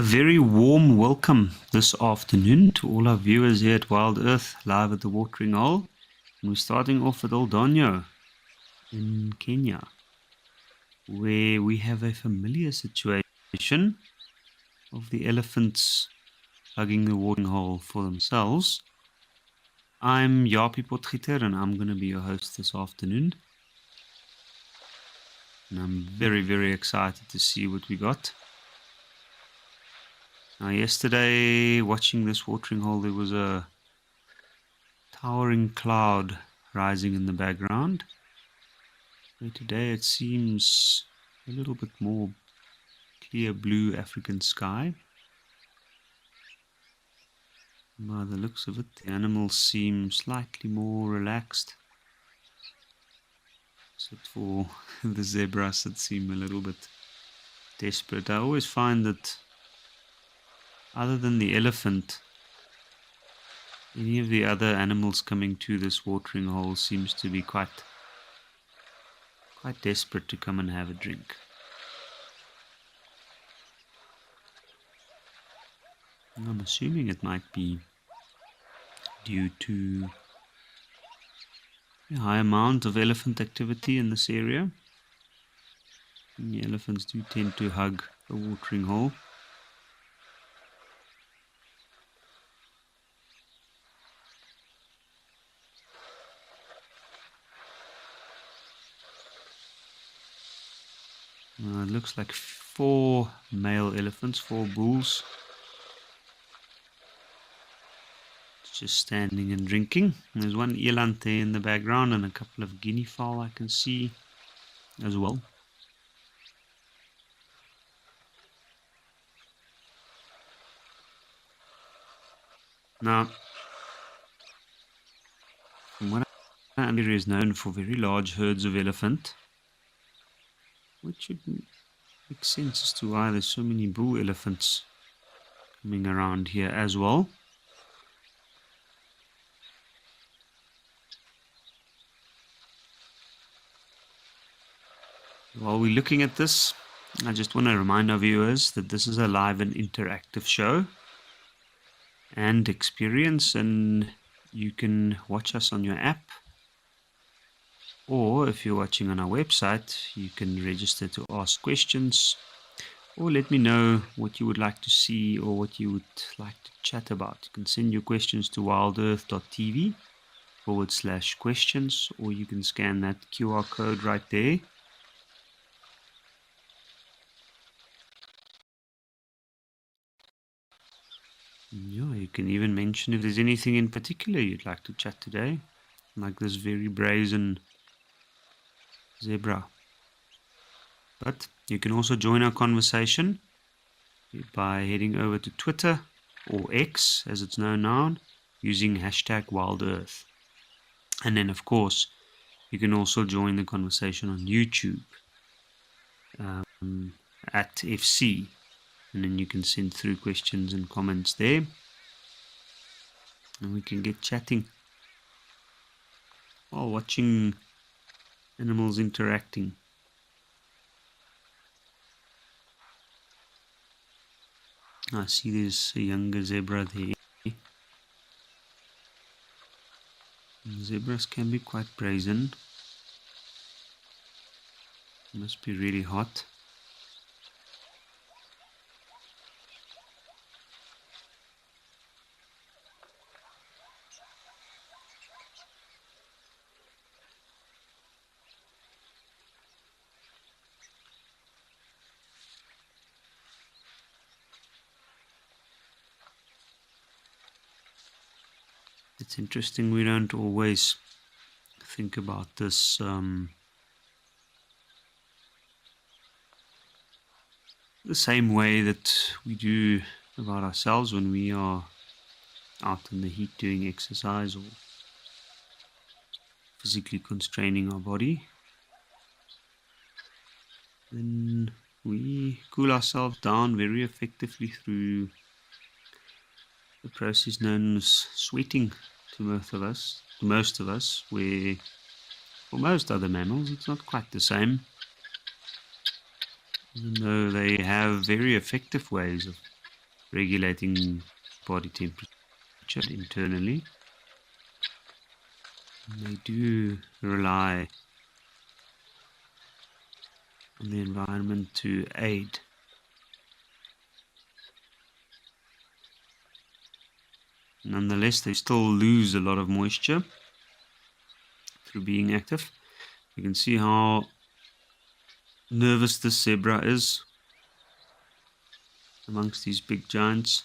A very warm welcome this afternoon to all our viewers here at Wild Earth, live at the watering hole. And we're starting off at Oldonyo in Kenya, where we have a familiar situation of the elephants hugging the watering hole for themselves. I'm Yapi Potgieter, and I'm going to be your host this afternoon. And I'm very, very excited to see what we got. Now, yesterday, watching this watering hole, there was a towering cloud rising in the background. But today it seems a little bit more clear blue African sky. By the looks of it, the animals seem slightly more relaxed, except for the zebras that seem a little bit desperate. I always find that other than the elephant, any of the other animals coming to this watering hole seems to be quite desperate to come and have a drink. I'm assuming it might be due to a high amount of elephant activity in this area. And the elephants do tend to hug the watering hole. It looks like 4 male elephants, 4 bulls, just standing and drinking. And there's one eland there in the background and a couple of guinea fowl I can see as well. Now, from what I understand, is known for very large herds of elephant, which would make sense as to why there's so many bull elephants coming around here as well. While we're looking at this, I just want to remind our viewers that this is a live and interactive show and experience, and you can watch us on your app, or if you're watching on our website, you can register to ask questions or let me know what you would like to see or what you would like to chat about. You can send your questions to wildearth.tv/questions, or you can scan that QR code right there. Yeah, you can even mention if there's anything in particular you'd like to chat today, like this very brazen zebra. But you can also join our conversation by heading over to Twitter, or X as it's known now, using #WildEarth. And then, of course, you can also join the conversation on YouTube at FC. And then you can send through questions and comments there, and we can get chatting while watching animals interacting. I see there's a younger zebra there. And zebras can be quite brazen. It must be really hot. It's interesting, we don't always think about this the same way that we do about ourselves when we are out in the heat doing exercise or physically constraining our body. Then we cool ourselves down very effectively through the process known as sweating to most of us, where for most other mammals it's not quite the same. even though they have very effective ways of regulating body temperature internally. And they do rely on the environment to aid. Nonetheless, they still lose a lot of moisture through being active. You can see how nervous this zebra is amongst these big giants.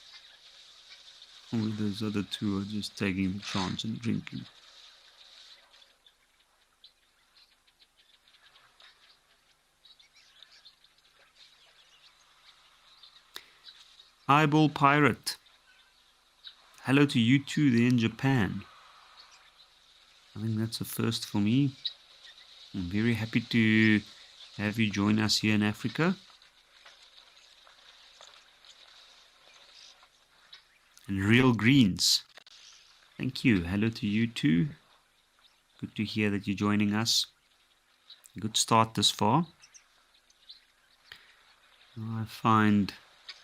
All those other two are just taking the chance and drinking. Eyeball Pirate. Hello to you too there in Japan. I think that's a first for me. I'm very happy to have you join us here in Africa. And Real Greens. Thank you. Hello to you too. Good to hear that you're joining us. Good start this far. I find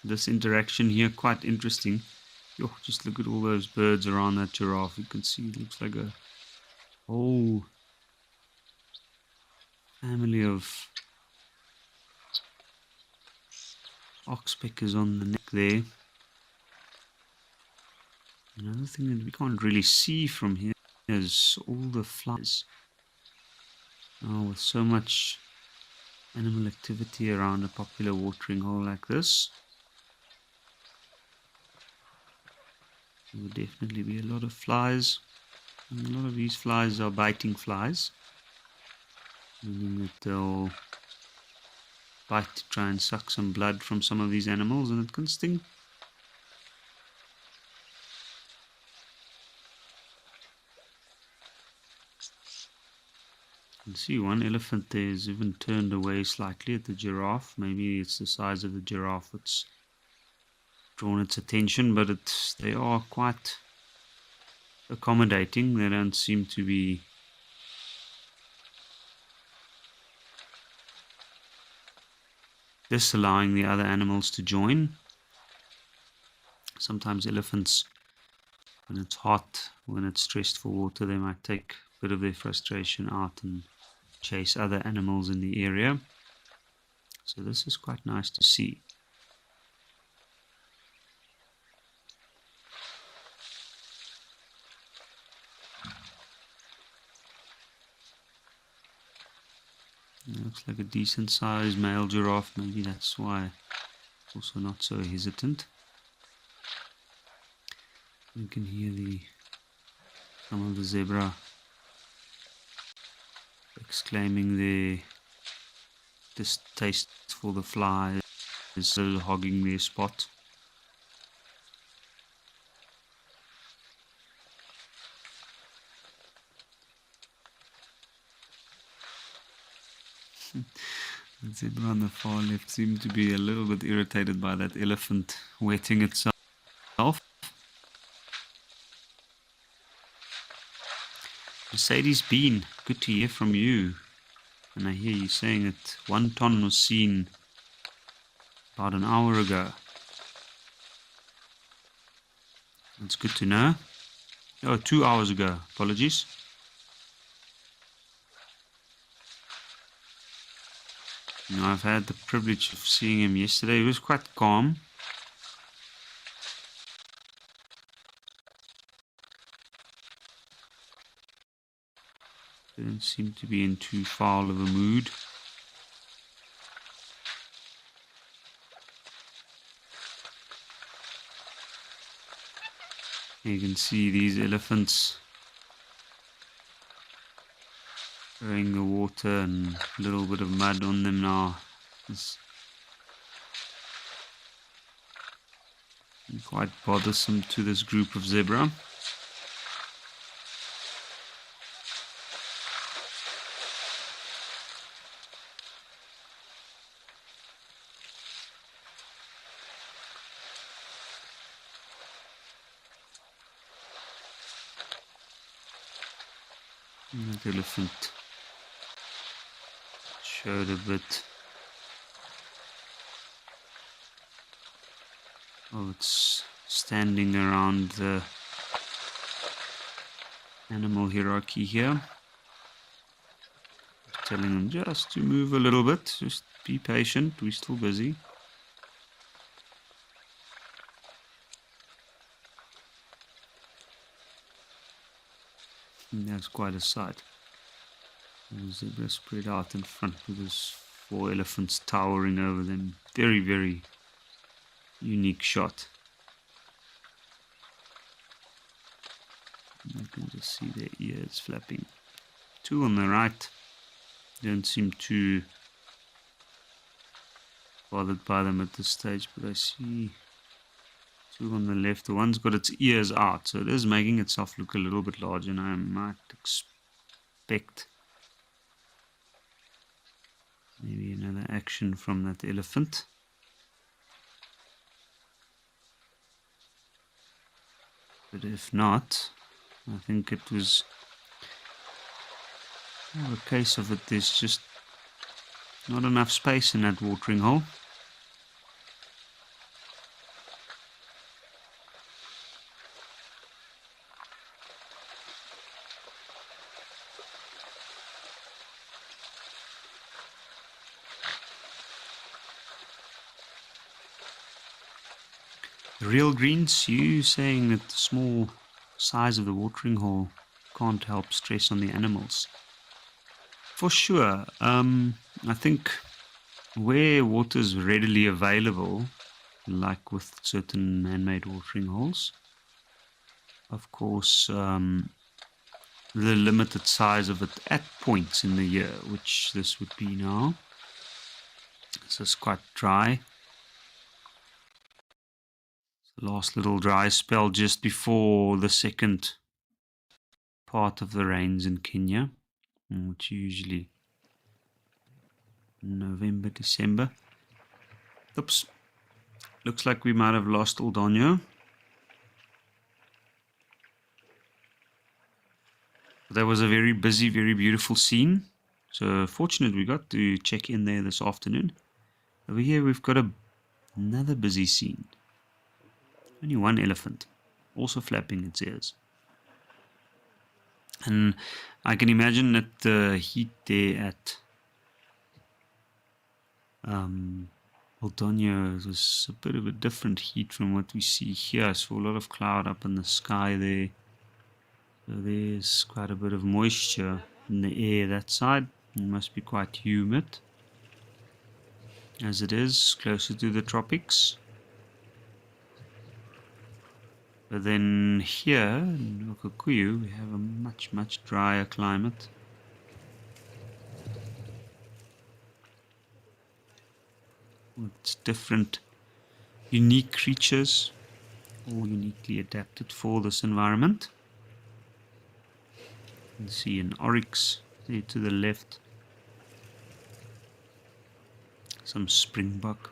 this interaction here quite interesting. Yo, just look at all those birds around that giraffe. You can see it looks like a whole family of oxpeckers on the neck there. Another thing that we can't really see from here is all the flies. Oh, with so much animal activity around a popular watering hole like this, there will definitely be a lot of flies. And a lot of these flies are biting flies, meaning that they'll bite to try and suck some blood from some of these animals, and it can sting. You can see one elephant there is even turned away slightly at the giraffe. Maybe it's the size of the giraffe that's drawn its attention, but they are quite accommodating. They don't seem to be disallowing the other animals to join. Sometimes elephants, when it's hot, when it's stressed for water, they might take a bit of their frustration out and chase other animals in the area. So this is quite nice to see. It looks like a decent sized male giraffe. Maybe that's why also not so hesitant. You can hear some of the zebra exclaiming their distaste for the flies, still hogging their spot. The zebra on the far left seemed to be a little bit irritated by that elephant wetting itself. Mercedes Bean, good to hear from you. And I hear you saying that 1 ton was seen about an hour ago. That's good to know. Oh, 2 hours ago. Apologies. I've had the privilege of seeing him yesterday. He was quite calm. Didn't seem to be in too foul of a mood. You can see these elephants throwing the water and a little bit of mud on them now. It's quite bothersome to this group of zebra. That elephant showed a bit of its standing around the animal hierarchy here. Telling them just to move a little bit, just be patient, we're still busy. And that's quite a sight. The zebra spread out in front with his 4 elephants towering over them. Very, very unique shot. You can just see their ears flapping. 2 on the right don't seem too bothered by them at this stage, but I see 2 on the left. The one's got its ears out, so it is making itself look a little bit larger, and I might expect maybe another action from that elephant. But if not, I think it was a case of it. There's just not enough space in that watering hole. The real greens, you saying that the small size of the watering hole can't help stress on the animals. For sure. I think where water is readily available, like with certain man-made watering holes, of course, the limited size of it at points in the year, which this would be now. This is quite dry. Last little dry spell just before the second part of the rains in Kenya, which usually November, December. Oops, looks like we might have lost Aldonio. That was a very busy, very beautiful scene. So fortunate we got to check in there this afternoon. Over here we've got another busy scene. Only 1 elephant, also flapping its ears. And I can imagine that the heat there at Aldonio was a bit of a different heat from what we see here. So a lot of cloud up in the sky there. So there's quite a bit of moisture in the air that side. It must be quite humid, as it is closer to the tropics. But then here in Okakuyu we have a much drier climate. With different unique creatures, all uniquely adapted for this environment. You can see an oryx there to the left. Some springbok.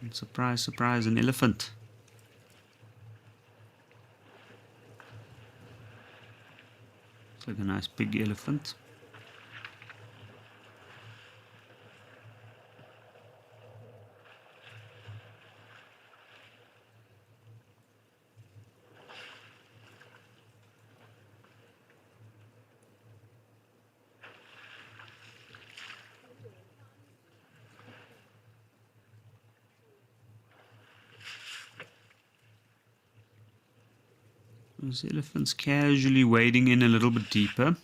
And surprise, surprise, an elephant. Looks like a nice big elephant. Those elephants casually wading in a little bit deeper.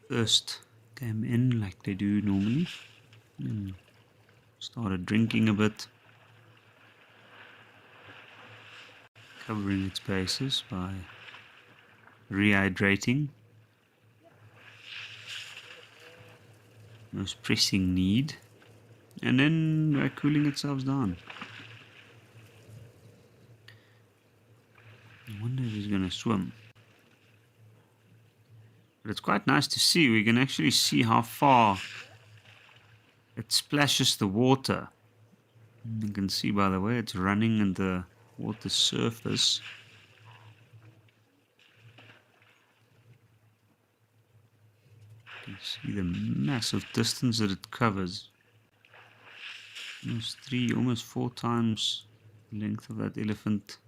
First came in like they do normally and started drinking a bit, covering its bases by rehydrating. Most pressing need, and then by cooling itself down. I wonder if he's going to swim. But it's quite nice to see. We can actually see how far it splashes the water. You can see by the way it's running in the water surface. You can see the massive distance that it covers. almost 4 times the length of that elephant.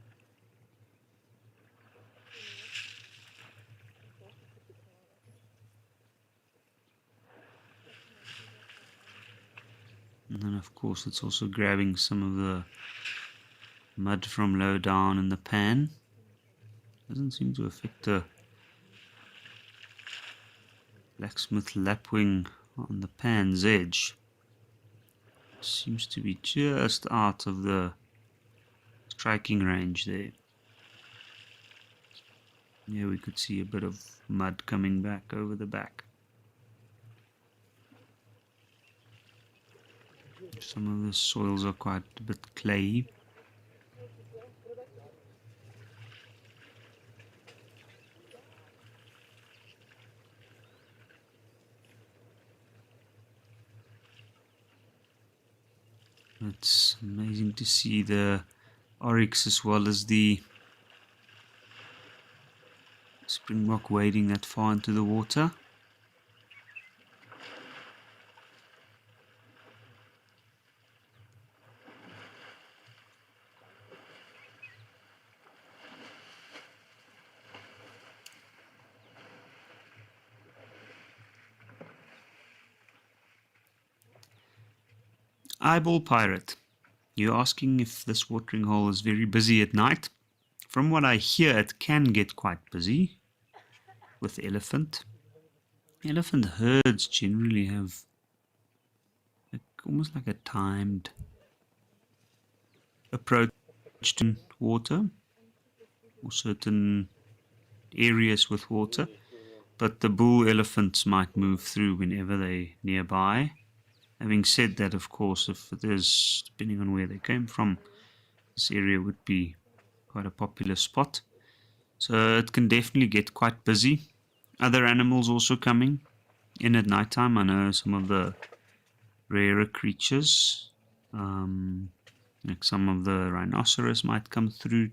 And then of course it's also grabbing some of the mud from low down in the pan. Doesn't seem to affect the blacksmith lapwing on the pan's edge. Seems to be just out of the striking range there. Yeah, we could see a bit of mud coming back over the back. Some of the soils are quite a bit clayey. It's amazing to see the oryx as well as the springbok wading that far into the water. Eyeball Pirate, you're asking if this watering hole is very busy at night. From what I hear, it can get quite busy with elephant. Elephant herds generally have almost like a timed approach to water or certain areas with water, but the bull elephants might move through whenever they're nearby. Having said that, of course, if it is, depending on where they came from, this area would be quite a popular spot. So it can definitely get quite busy. Other animals also coming in at nighttime. I know some of the rarer creatures, like some of the rhinoceros might come through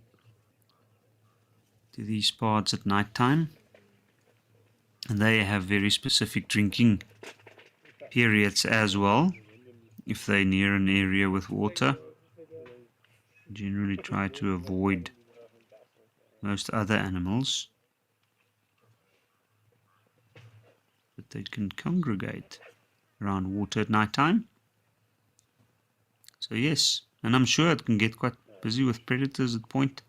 to these parts at nighttime. And they have very specific drinking periods as well. If they're near an area with water, generally try to avoid most other animals, but they can congregate around water at night time. So yes, and I'm sure it can get quite busy with predators at point.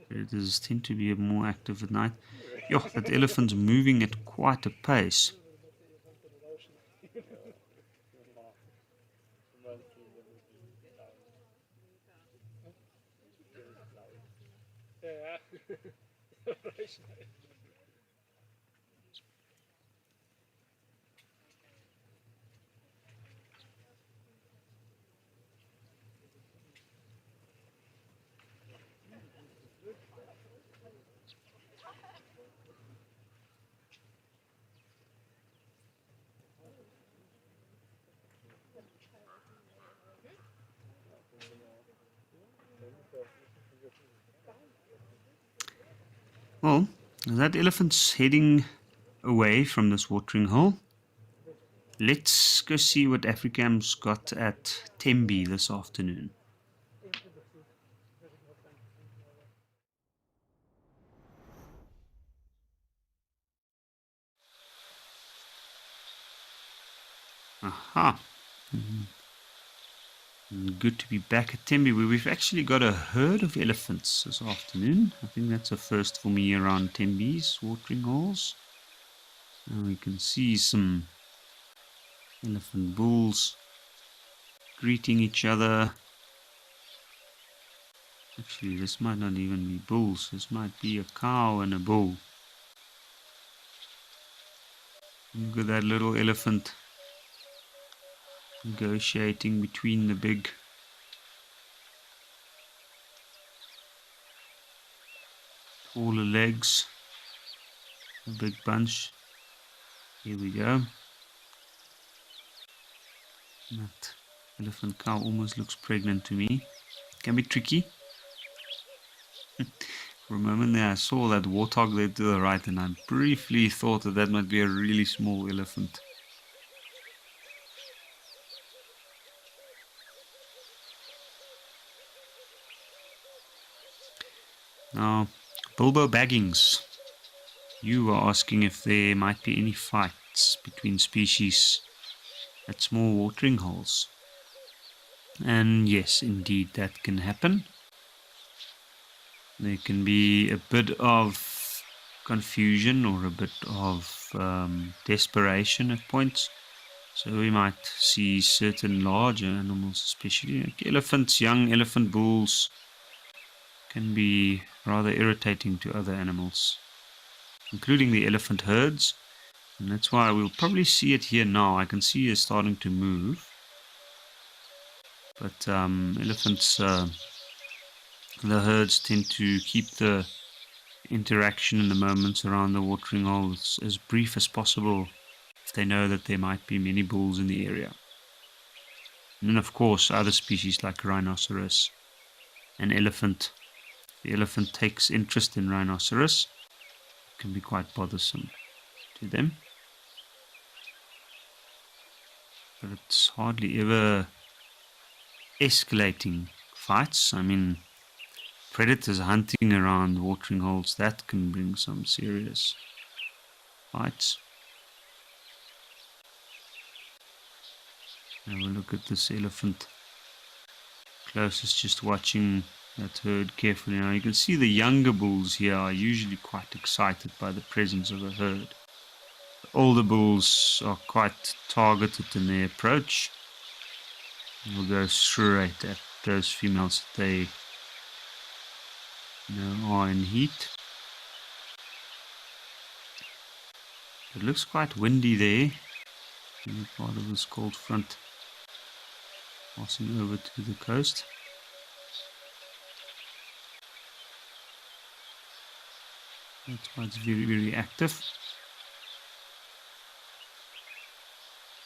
Predators tend to be more active at night. Yo, that elephant's moving at quite a pace. Well, that elephant's heading away from this watering hole. Let's go see what Africam's got at Tembe this afternoon. Aha. Good to be back at Tembe, where we've actually got a herd of elephants this afternoon. I think that's a first for me around Tembe's watering holes. And we can see some elephant bulls greeting each other. Actually, this might not even be bulls. This might be a cow and a bull. Look at that little elephant negotiating between the big taller legs. A big bunch. Here we go. That elephant cow almost looks pregnant to me. Can be tricky. For a moment there I saw that warthog there to the right, and I briefly thought that that might be a really small elephant. Now, Bilbo Baggings, you were asking if there might be any fights between species at small watering holes. And yes, indeed, that can happen. There can be a bit of confusion or a bit of desperation at points. So we might see certain larger animals, especially like elephants, young elephant bulls, can be rather irritating to other animals, including the elephant herds. And that's why we'll probably see it here now. I can see it's starting to move. But elephants, the herds tend to keep the interaction in the moments around the watering holes as brief as possible if they know that there might be many bulls in the area. And then, of course, other species like rhinoceros and elephant. The elephant takes interest in rhinoceros. It can be quite bothersome to them. But it's hardly ever escalating fights. I mean, predators hunting around watering holes, that can bring some serious fights. Have a look at this elephant closest, just watching that herd carefully. Now you can see the younger bulls here are usually quite excited by the presence of a herd. The older bulls are quite targeted in their approach. Will go straight at those females that they are in heat. It looks quite windy there. Part of this cold front passing over to the coast. That's why it's very, very active.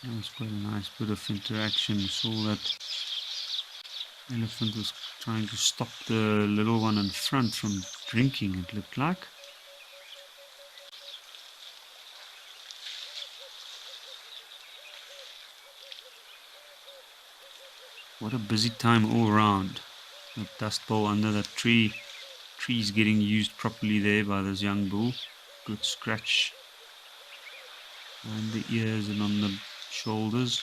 That was quite a nice bit of interaction. We saw that elephant was trying to stop the little one in front from drinking, it looked like. What a busy time all around. That dust bowl under that tree. Tree's getting used properly there by this young bull. Good scratch on the ears and on the shoulders.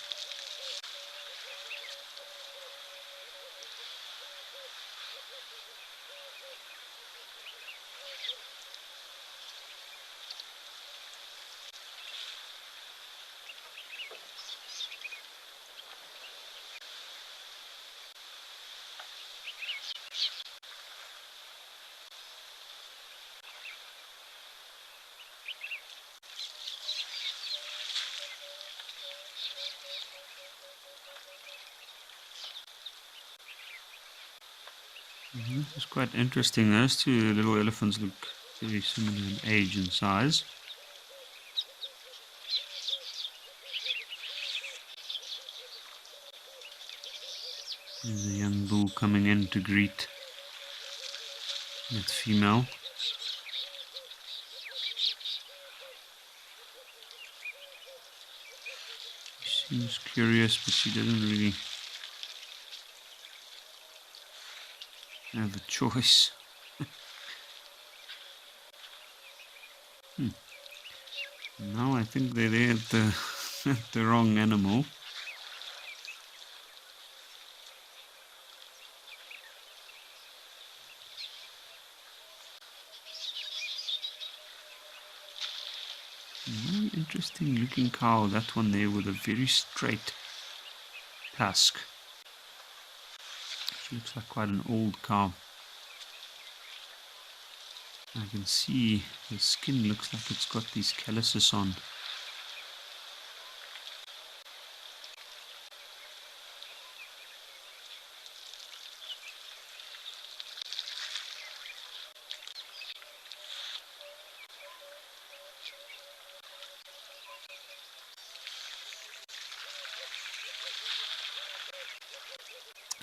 It's quite interesting. Those two little elephants look very similar in age and size. There's a young bull coming in to greet that female. She seems curious, but she doesn't really have a choice. Now I think they're there at the, at the wrong animal. Very interesting looking cow, that one there with a very straight tusk. She looks like quite an old cow. I can see the skin looks like it's got these calluses on.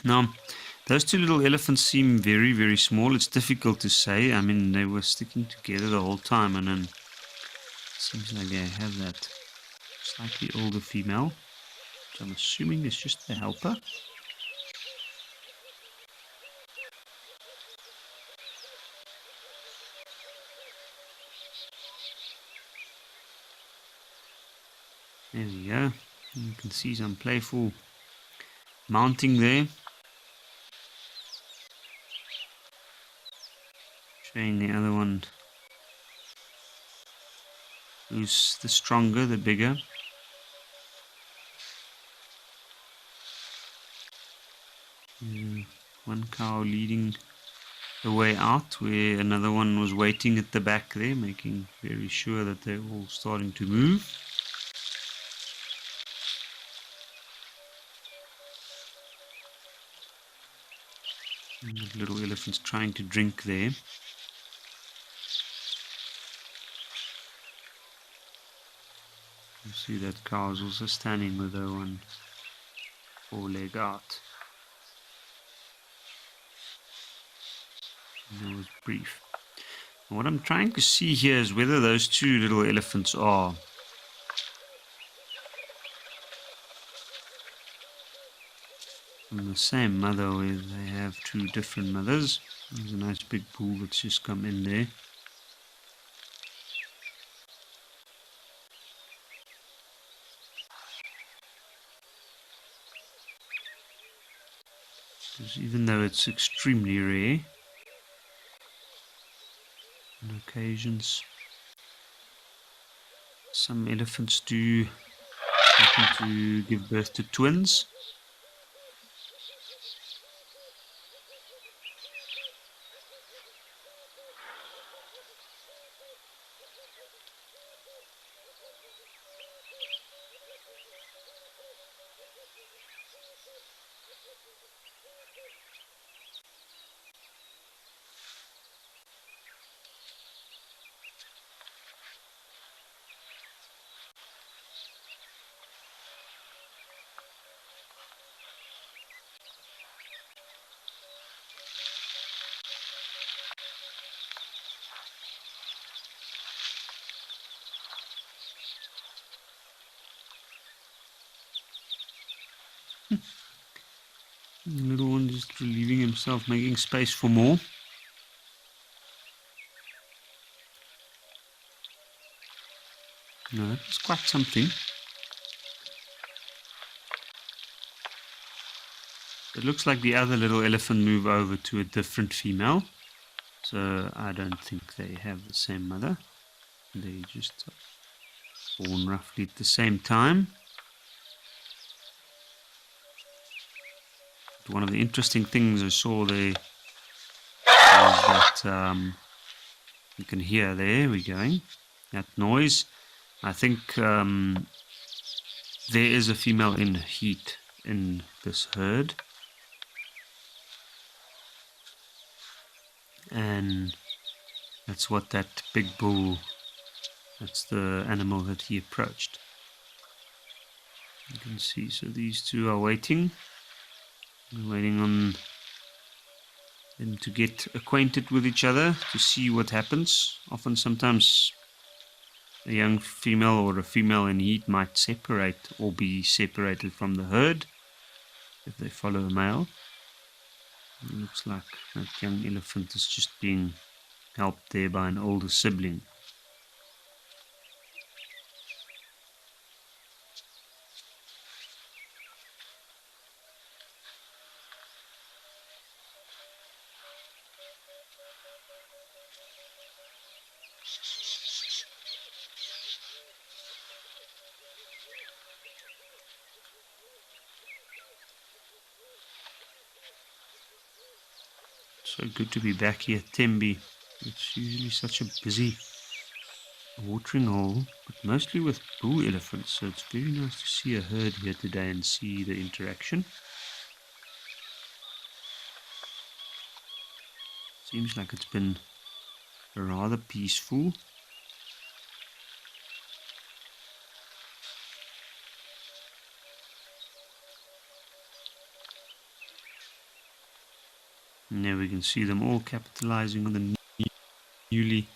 Now, those two little elephants seem very, very small. It's difficult to say. I mean, they were sticking together the whole time, and then it seems like they have that slightly older female, which I'm assuming is just the helper. There we go. You can see some playful mounting there. Showing the other one who's the stronger, the bigger. One cow leading the way out, where another one was waiting at the back there, making very sure that they're all starting to move. And the little elephant's trying to drink there. You see that cow is also standing with her one foreleg out. And that was brief. And what I'm trying to see here is whether those two little elephants are from the same mother, where they have two different mothers. There's a nice big bull that's just come in there. Because even though it's extremely rare, on occasions some elephants do happen to give birth to twins. The little one just relieving himself, making space for more. No, that was quite something. It looks like the other little elephant moved over to a different female. So I don't think they have the same mother. They just born roughly at the same time. But one of the interesting things I saw there was that you can hear there, we're going, that noise. I think there is a female in heat in this herd. And that's what that big bull, that's the animal that he approached. You can see, so these two are waiting. We're waiting on them to get acquainted with each other, to see what happens. Often, sometimes a young female or a female in heat might separate or be separated from the herd if they follow a male. It looks like that young elephant is just being helped there by an older sibling. So good to be back here at Tembe. It's usually such a busy watering hole, but mostly with bull elephants, so it's very nice to see a herd here today and see the interaction. Seems like it's been rather peaceful. And there we can see them all capitalizing on the newly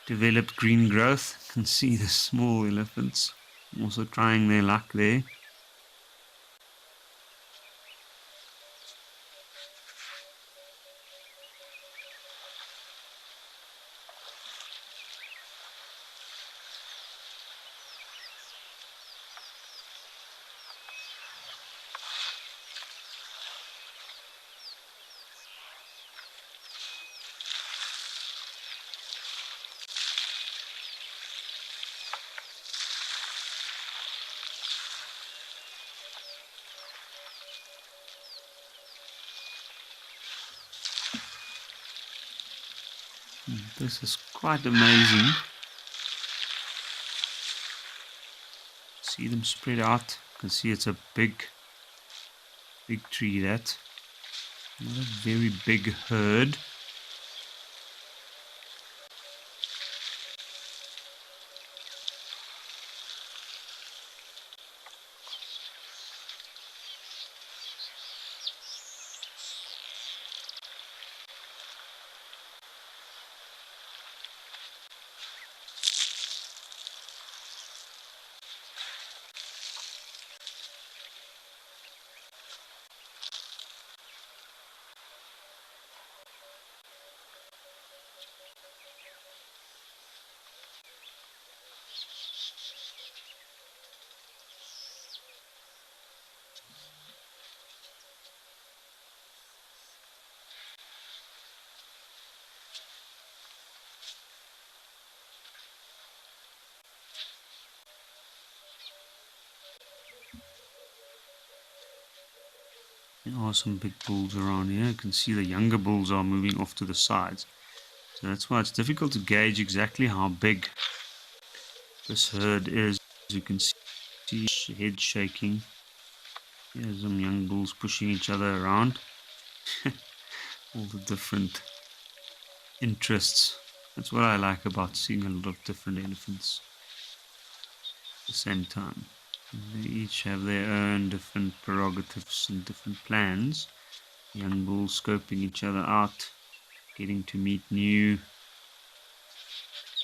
developed green growth. You can see the small elephants also trying their luck there. This is quite amazing. See them spread out. You can see it's a big tree, that. Not a very big herd. There are some big bulls around here. You can see the younger bulls are moving off to the sides. So that's why it's difficult to gauge exactly how big this herd is. As you can see, head shaking. Here's some young bulls pushing each other around. All the different interests. That's what I like about seeing a lot of different elephants at the same time. They each have their own different prerogatives and different plans. Young bulls scoping each other out, getting to meet new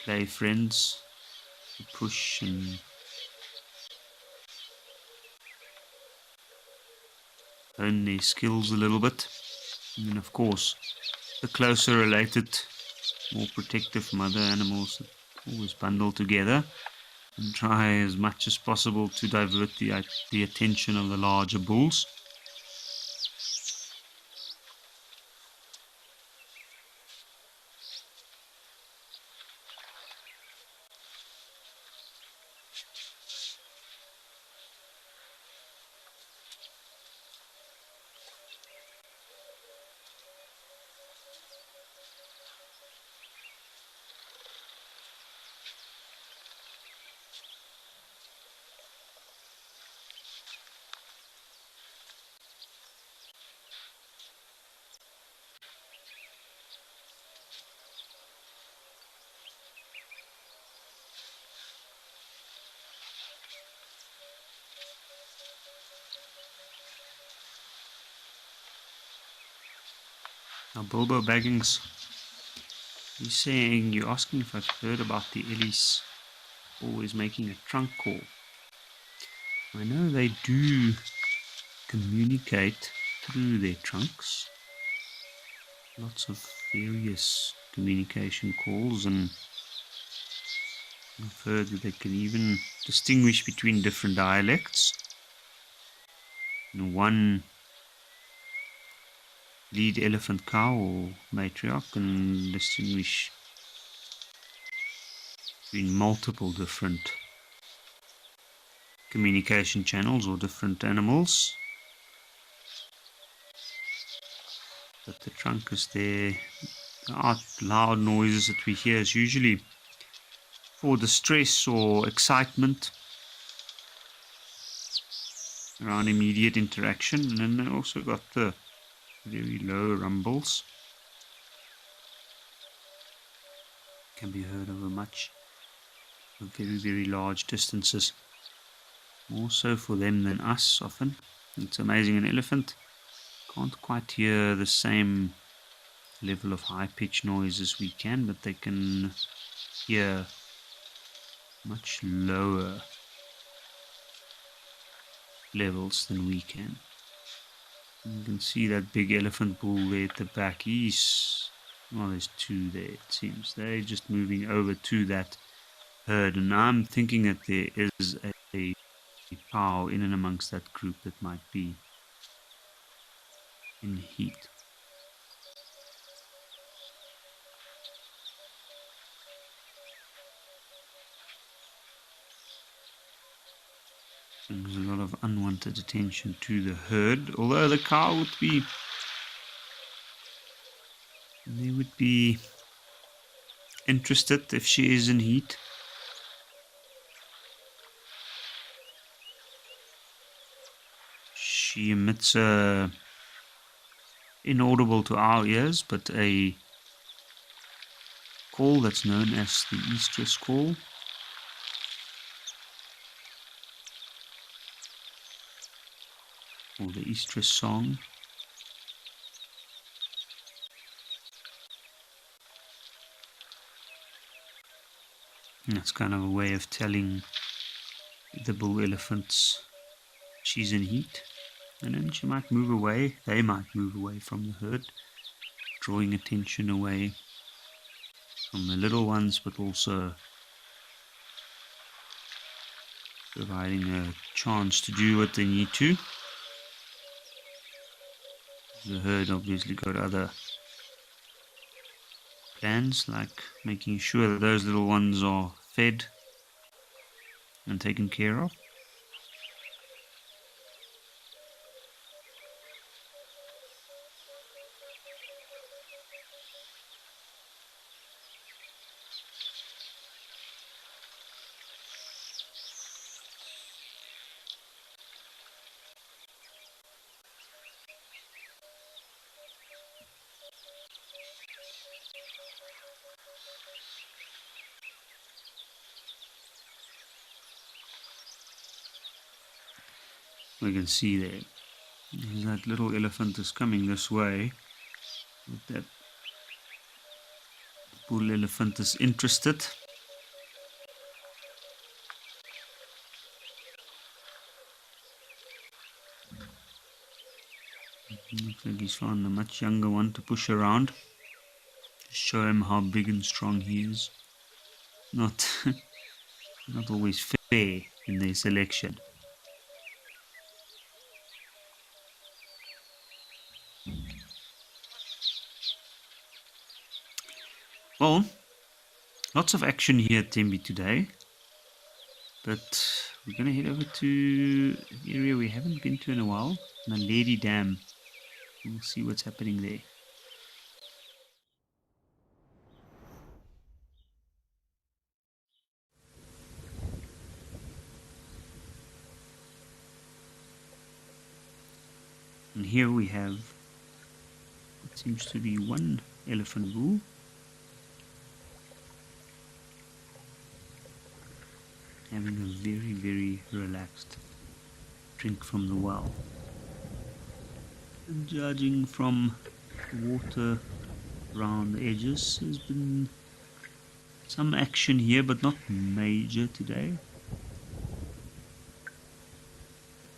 play friends, to push and hone their skills a little bit. And then of course, the closer related, more protective from other animals, always bundle together and try as much as possible to divert the attention of the larger bulls. Now Bilbo Baggins, he's saying, you're asking if I've heard about the Ellies always making a trunk call. I know they do communicate through their trunks. Lots of various communication calls, and I've heard that they can even distinguish between different dialects. One lead elephant cow or matriarch can distinguish between multiple different communication channels or different animals. But the trunk is there. The loud noises that we hear is usually for distress or excitement around immediate interaction. And then they also got the very low rumbles. Can be heard over very, very large distances. More so for them than us often. It's amazing, an elephant can't quite hear the same level of high-pitched noise as we can, but they can hear much lower levels than we can. You can see that big elephant bull there at the back. Well, there's two there, it seems. They're just moving over to that herd, and I'm thinking that there is a cow in and amongst that group that might be in heat. Brings a lot of unwanted attention to the herd, although the cow would be, there would be interested if she is in heat. She emits a inaudible to our ears, but a call that's known as the estrus call. Or the estrus song. And that's kind of a way of telling the bull elephants she's in heat. And then she might move away, they might move away from the herd, drawing attention away from the little ones, but also providing a chance to do what they need to. The herd obviously got other plans, like making sure that those little ones are fed and taken care of. We can see there, that little elephant is coming this way. That bull elephant is interested. Looks like he's found a much younger one to push around, to show him how big and strong he is. Not always fair in their selection. Well, lots of action here at Tembe today, but we're going to head over to an area we haven't been to in a while, Naledi Dam. We'll see what's happening there. And here we have what seems to be one elephant bull. Having a very, very relaxed drink from the well. And judging from the water around the edges, there's been some action here, but not major today.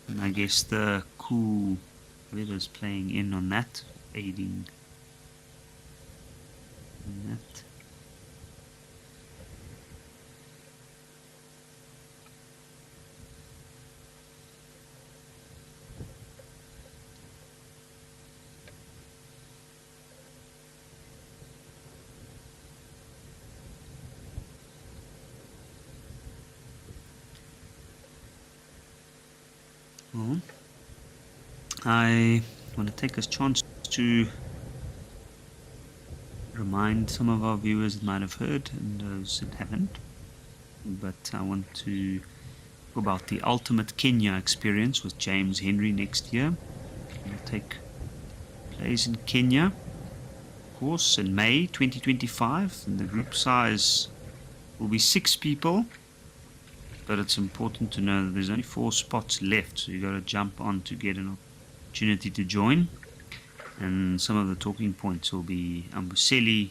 And I guess the cool weather's playing in on that, aiding in that. Well, I want to take this chance to remind some of our viewers that might have heard and those that haven't, but I want to talk about the Ultimate Kenya experience with James Henry next year. It will take place in Kenya, of course, in May 2025, and the group size will be 6 people. But it's important to know that there's only 4 spots left, so you've got to jump on to get an opportunity to join. And some of the talking points will be Amboseli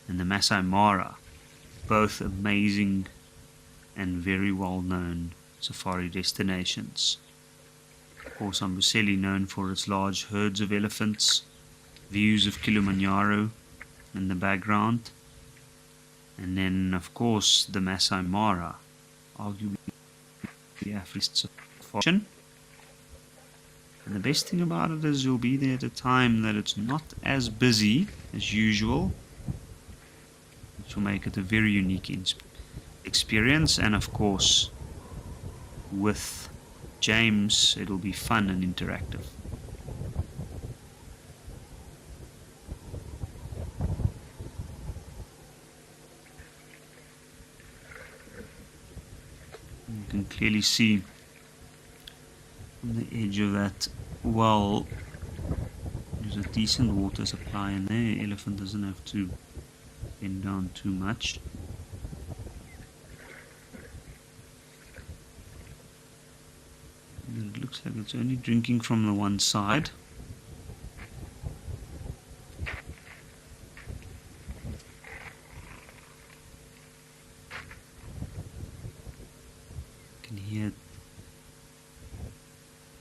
and the Masai Mara, both amazing and very well known safari destinations. Of course, Amboseli known for its large herds of elephants, views of Kilimanjaro in the background, and then of course the Masai Mara, arguably the African safari. And the best thing about it is you'll be there at a time that it's not as busy as usual, which will make it a very unique experience. And of course, with James, it'll be fun and interactive. clearly see on the edge of that well there's a decent water supply in there. The elephant doesn't have to bend down too much. And it looks like it's only drinking from the one side. You can hear it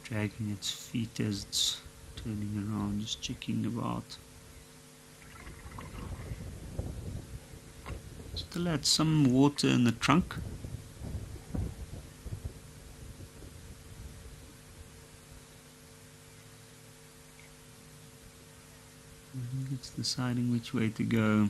dragging its feet as it's turning around, just checking about. Still had some water in the trunk. I think it's deciding which way to go.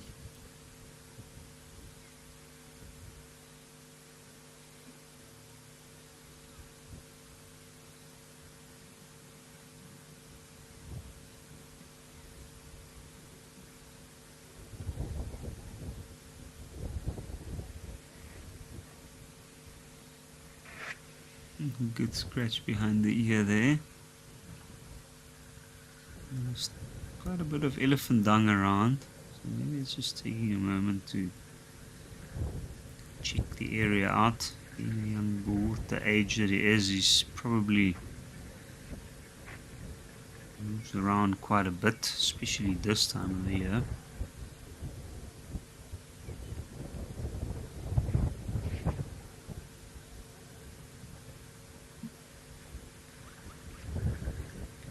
Good scratch behind the ear there. There's quite a bit of elephant dung around, so maybe it's just taking a moment to check the area out. Being a young bull at the age that he is, he's probably moves around quite a bit, especially this time of the year.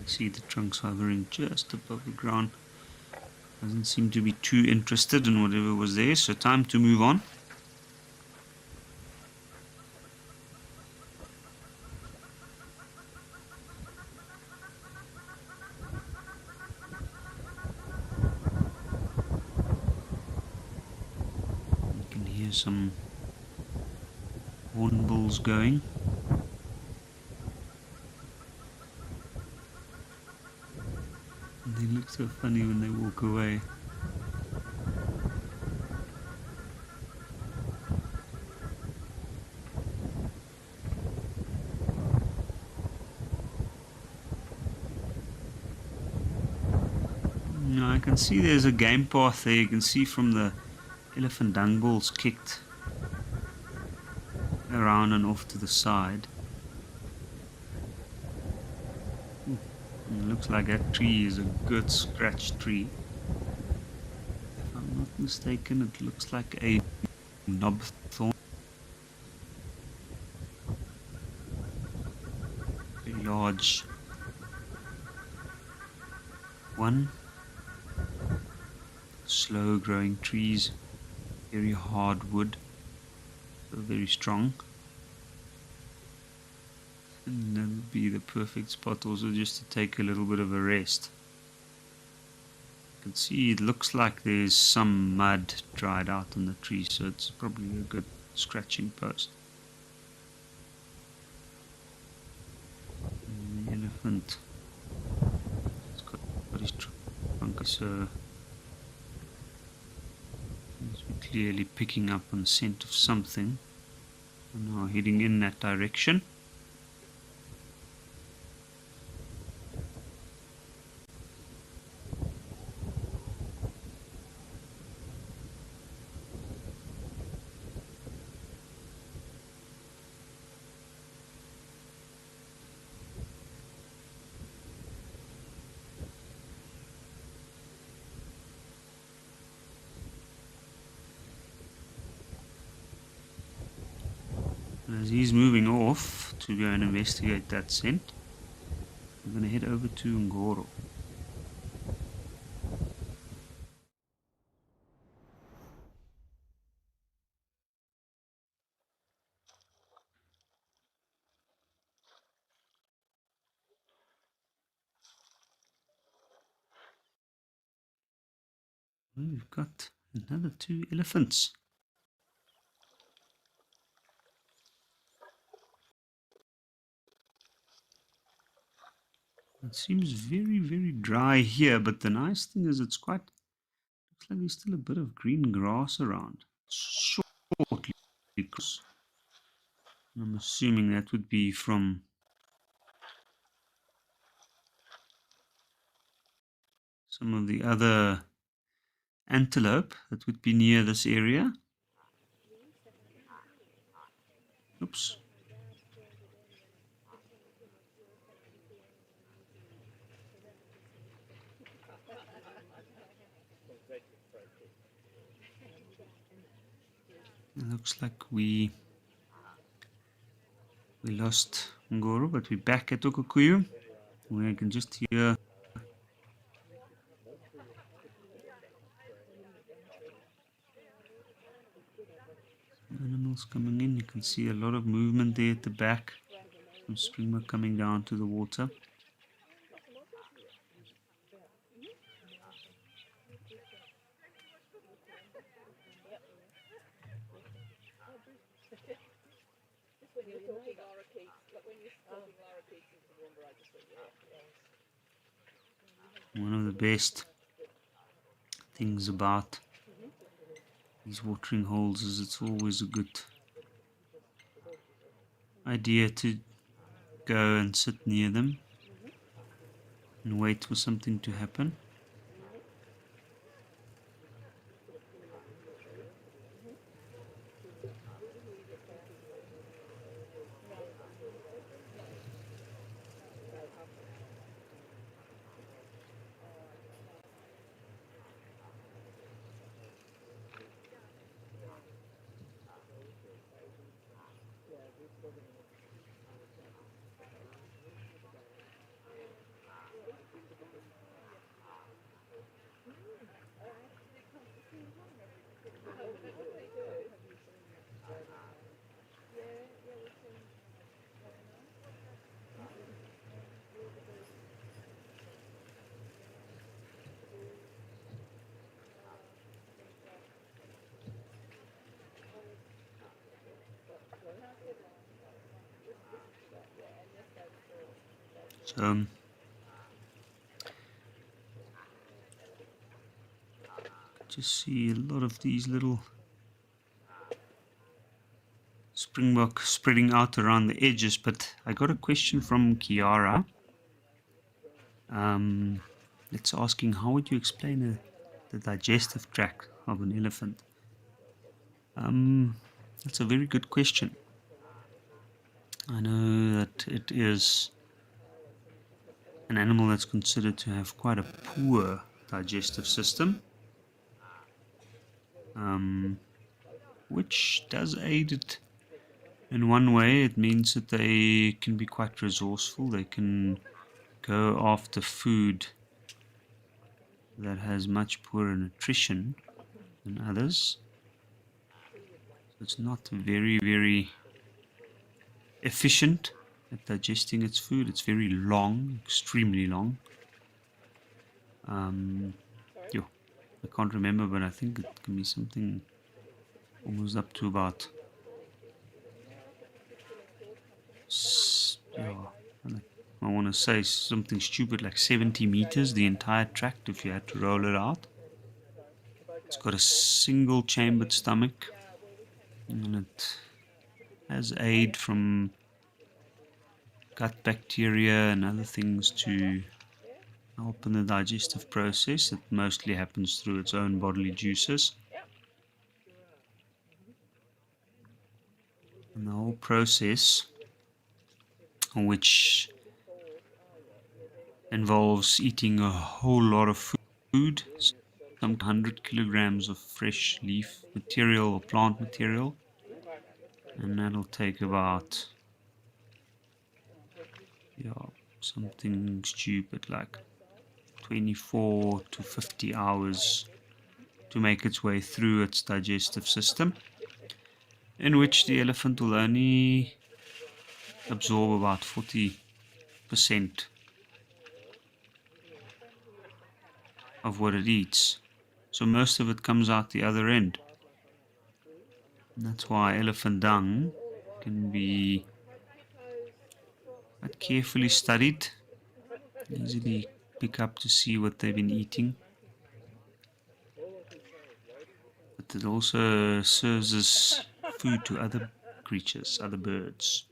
See the trunks hovering just above the ground. Doesn't seem to be too interested in whatever was there, so time to move on. You can hear some hornbills going. They look so funny when they walk away. Now I can see there's a game path there. You can see from the elephant dung balls kicked around and off to the side. It looks like that tree is a good scratch tree. If I'm not mistaken, it looks like a knobthorn. A large one. Slow growing trees, very hard wood, so very strong. And that would be the perfect spot also just to take a little bit of a rest. You can see it looks like there's some mud dried out on the tree, so it's probably a good scratching post. And the elephant has got his trunk, so he's clearly picking up on the scent of something and now heading in that direction. As he's moving off to go and investigate that scent, we're going to head over to Ngoro. We've got another 2 elephants. It seems very, very dry here, but the nice thing is it's quite, looks like there's still a bit of green grass around. Shortly, I'm assuming that would be from some of the other antelope that would be near this area. Oops. It looks like we lost Ngoro, but we're back at Okukuyu, where I can just hear animals coming in. You can see a lot of movement there at the back. Some springboks coming down to the water. One of the best things about these watering holes is it's always a good idea to go and sit near them and wait for something to happen. So just see a lot of these little springbok spreading out around the edges, but I got a question from Kiara. It's asking, how would you explain the digestive tract of an elephant? That's a very good question. I know that it is an animal that's considered to have quite a poor digestive system, which does aid it in one way. It means that they can be quite resourceful. They can go after food that has much poorer nutrition than others. So it's not very, very efficient at digesting its food. It's very long, extremely long. I can't remember, but I think it can be something almost up to about I want to say something stupid like 70 meters, the entire tract, if you had to roll it out. It's got a single chambered stomach, and it has aid from gut bacteria and other things to help in the digestive process. It mostly happens through its own bodily juices. And the whole process, which involves eating a whole lot of food, some 100 kilograms of fresh leaf material or plant material, and that'll take about something stupid like 24 to 50 hours to make its way through its digestive system, in which the elephant will only absorb about 40% of what it eats. So most of it comes out the other end. And that's why elephant dung can be quite carefully studied. Easily pick up to see what they've been eating. But it also serves as food to other creatures, other birds.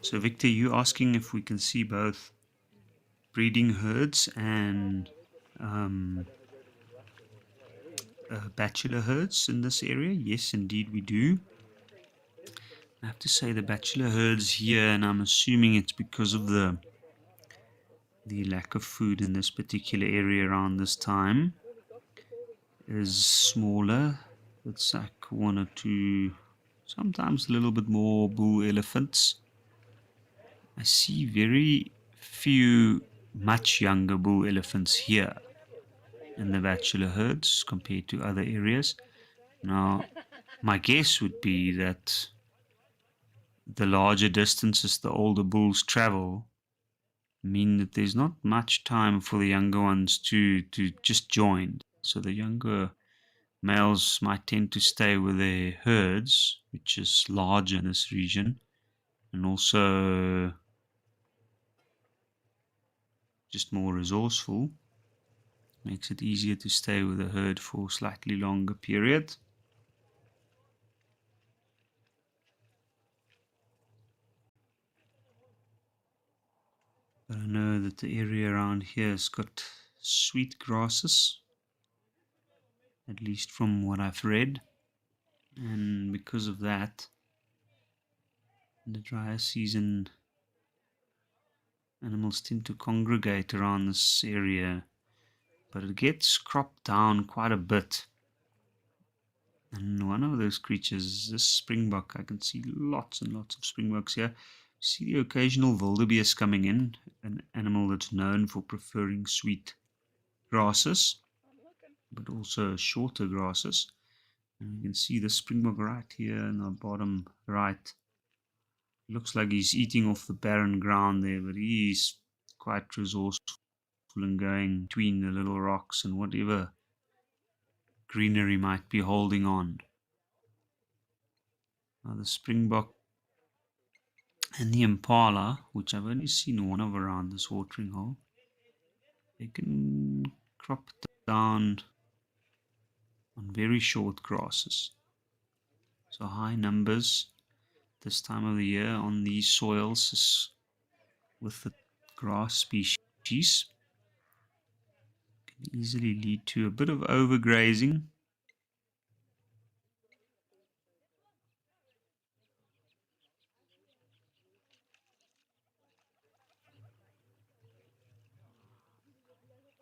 So Victor, you asking if we can see both breeding herds and bachelor herds in this area? Yes, indeed we do. I have to say the bachelor herds here, and I'm assuming it's because of the lack of food in this particular area around this time, is smaller. It's like one or two, sometimes a little bit more bull elephants. I see very few much younger bull elephants here in the bachelor herds compared to other areas. Now, my guess would be that the larger distances the older bulls travel mean that there's not much time for the younger ones to just join. So the younger males might tend to stay with their herds, which is larger in this region, and also just more resourceful. Makes it easier to stay with a herd for a slightly longer period. But I know that the area around here has got sweet grasses, at least from what I've read. And because of that, in the drier season, animals tend to congregate around this area, but it gets cropped down quite a bit. And one of those creatures is this springbok. I can see lots and lots of springboks here. See the occasional wildebeest coming in, an animal that's known for preferring sweet grasses, but also shorter grasses. And you can see the springbok right here in the bottom right. Looks like he's eating off the barren ground there, but he's quite resourceful and going between the little rocks and whatever greenery might be holding on. Now the springbok and the impala, which I've only seen one of around this watering hole, they can crop down on very short grasses. So high numbers this time of the year on these soils with the grass species can easily lead to a bit of overgrazing.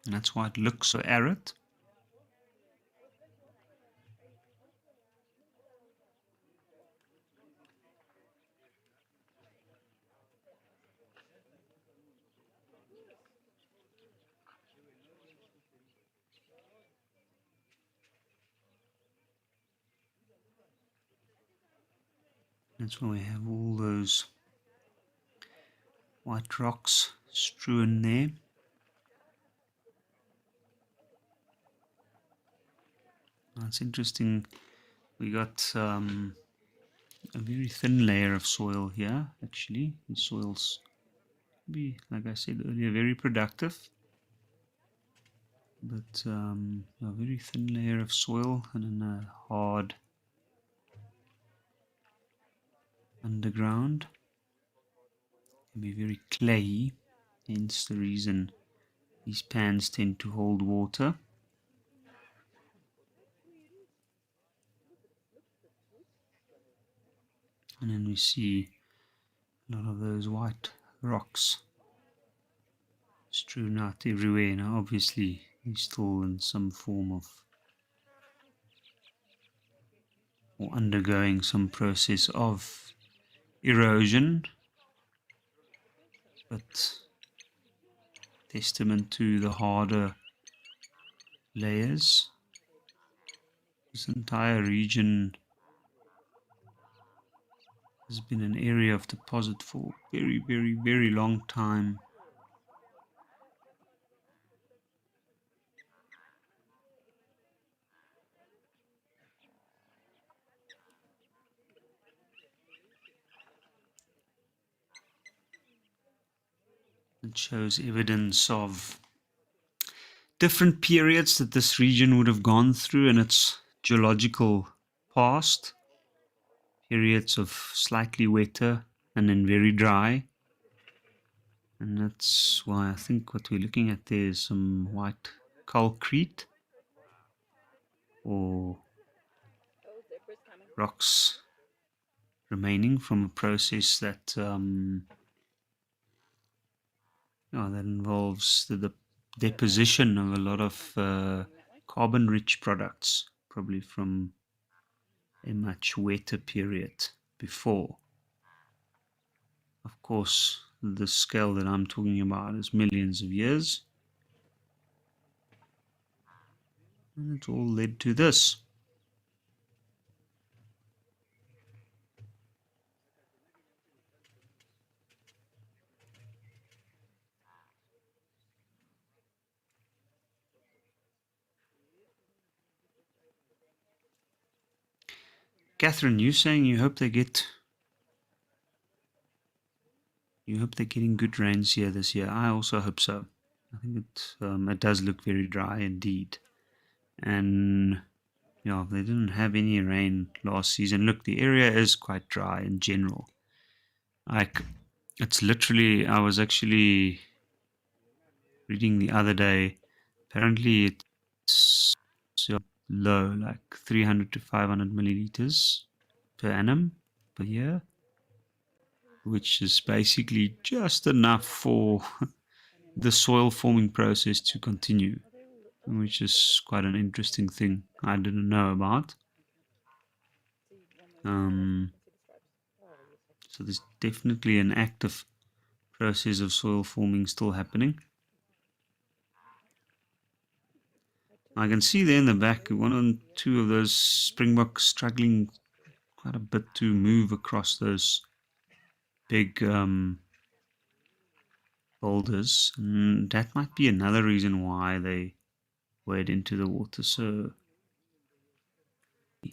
And that's why it looks so arid. That's why we have all those white rocks strewn there. That's interesting. We got a very thin layer of soil here, actually. These soils be, like I said earlier, very productive. But a very thin layer of soil and then a hard underground. Can be very clayey, hence the reason these pans tend to hold water. And then we see a lot of those white rocks strewn out everywhere. Now obviously he's still in some form of, or undergoing some process of erosion, but testament to the harder layers. This entire region has been an area of deposit for a very, very, very long time. It shows evidence of different periods that this region would have gone through in its geological past. Periods of slightly wetter and then very dry. And that's why I think what we're looking at there is some white concrete or rocks remaining from a process that that involves the deposition of a lot of carbon-rich products, probably from a much wetter period before. Of course, the scale that I'm talking about is millions of years. And it all led to this. Catherine, you saying you hope they're getting good rains here this year. I also hope so. I think it does look very dry indeed. And yeah, they didn't have any rain last season. Look, the area is quite dry in general. Like, it's literally, I was actually reading the other day, apparently it's low, like 300 to 500 milliliters per annum per year, which is basically just enough for the soil forming process to continue, which is quite an interesting thing I didn't know about. So there's definitely an active process of soil forming still happening. I can see there in the back one or two of those springboks struggling quite a bit to move across those big boulders, and that might be another reason why they wade into the water. So it's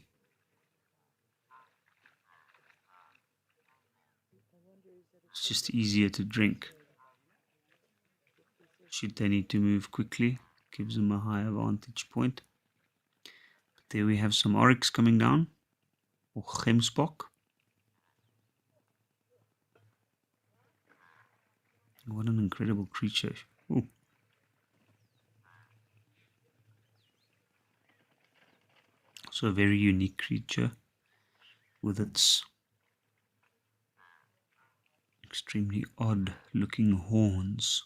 just easier to drink. Should they need to move quickly, gives them a higher vantage point. But there we have some oryx coming down, or gemsbok. What an incredible creature. Ooh. So a very unique creature with its extremely odd looking horns.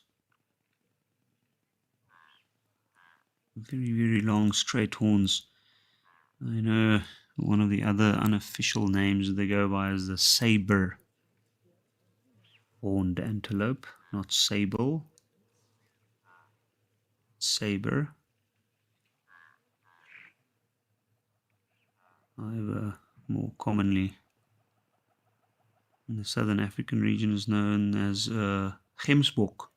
Very, very long straight horns. I know one of the other unofficial names they go by is the saber horned antelope, not sable. Saber. However, more commonly in the southern African region is known as gemsbok.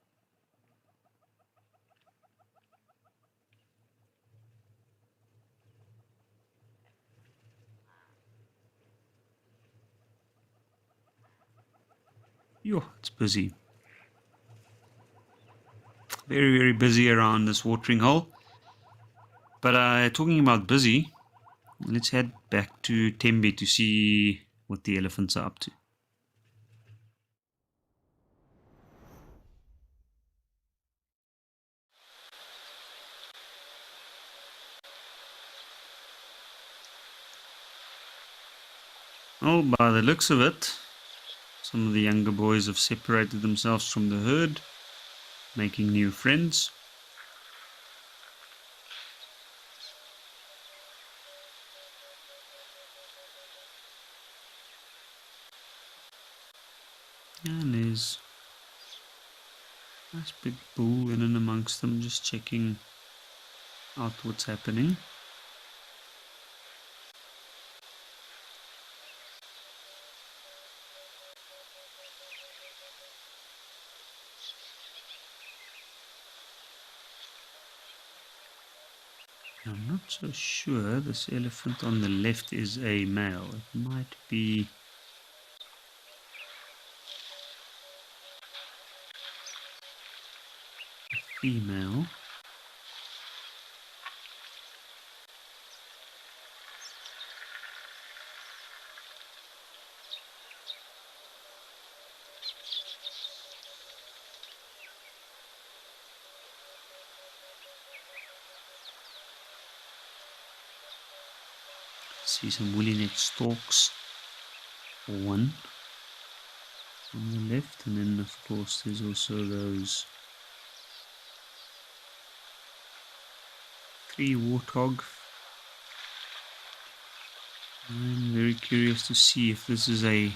Yo, it's busy. Very, very busy around this watering hole. But talking about busy, let's head back to Tembe to see what the elephants are up to. Oh, by the looks of it, some of the younger boys have separated themselves from the herd, making new friends. And there's a nice big bull in and amongst them, just checking out what's happening. I'm not so sure this elephant on the left is a male. It might be female. See some woolly net stalks. One on the left, and then of course there's also those 3 warthog. I'm very curious to see if this is a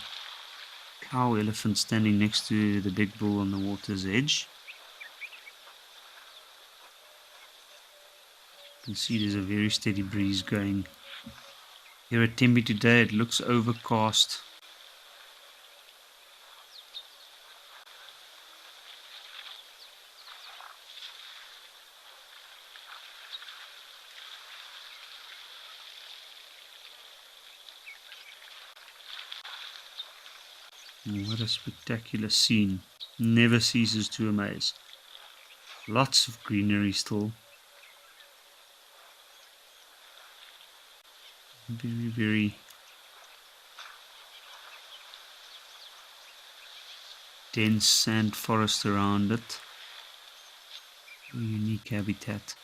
cow elephant standing next to the big bull on the water's edge. You can see there's a very steady breeze going. Here at Tembe today it looks overcast. What a spectacular scene. Never ceases to amaze. Lots of greenery still. Very, very dense sand forest around it. A unique habitat.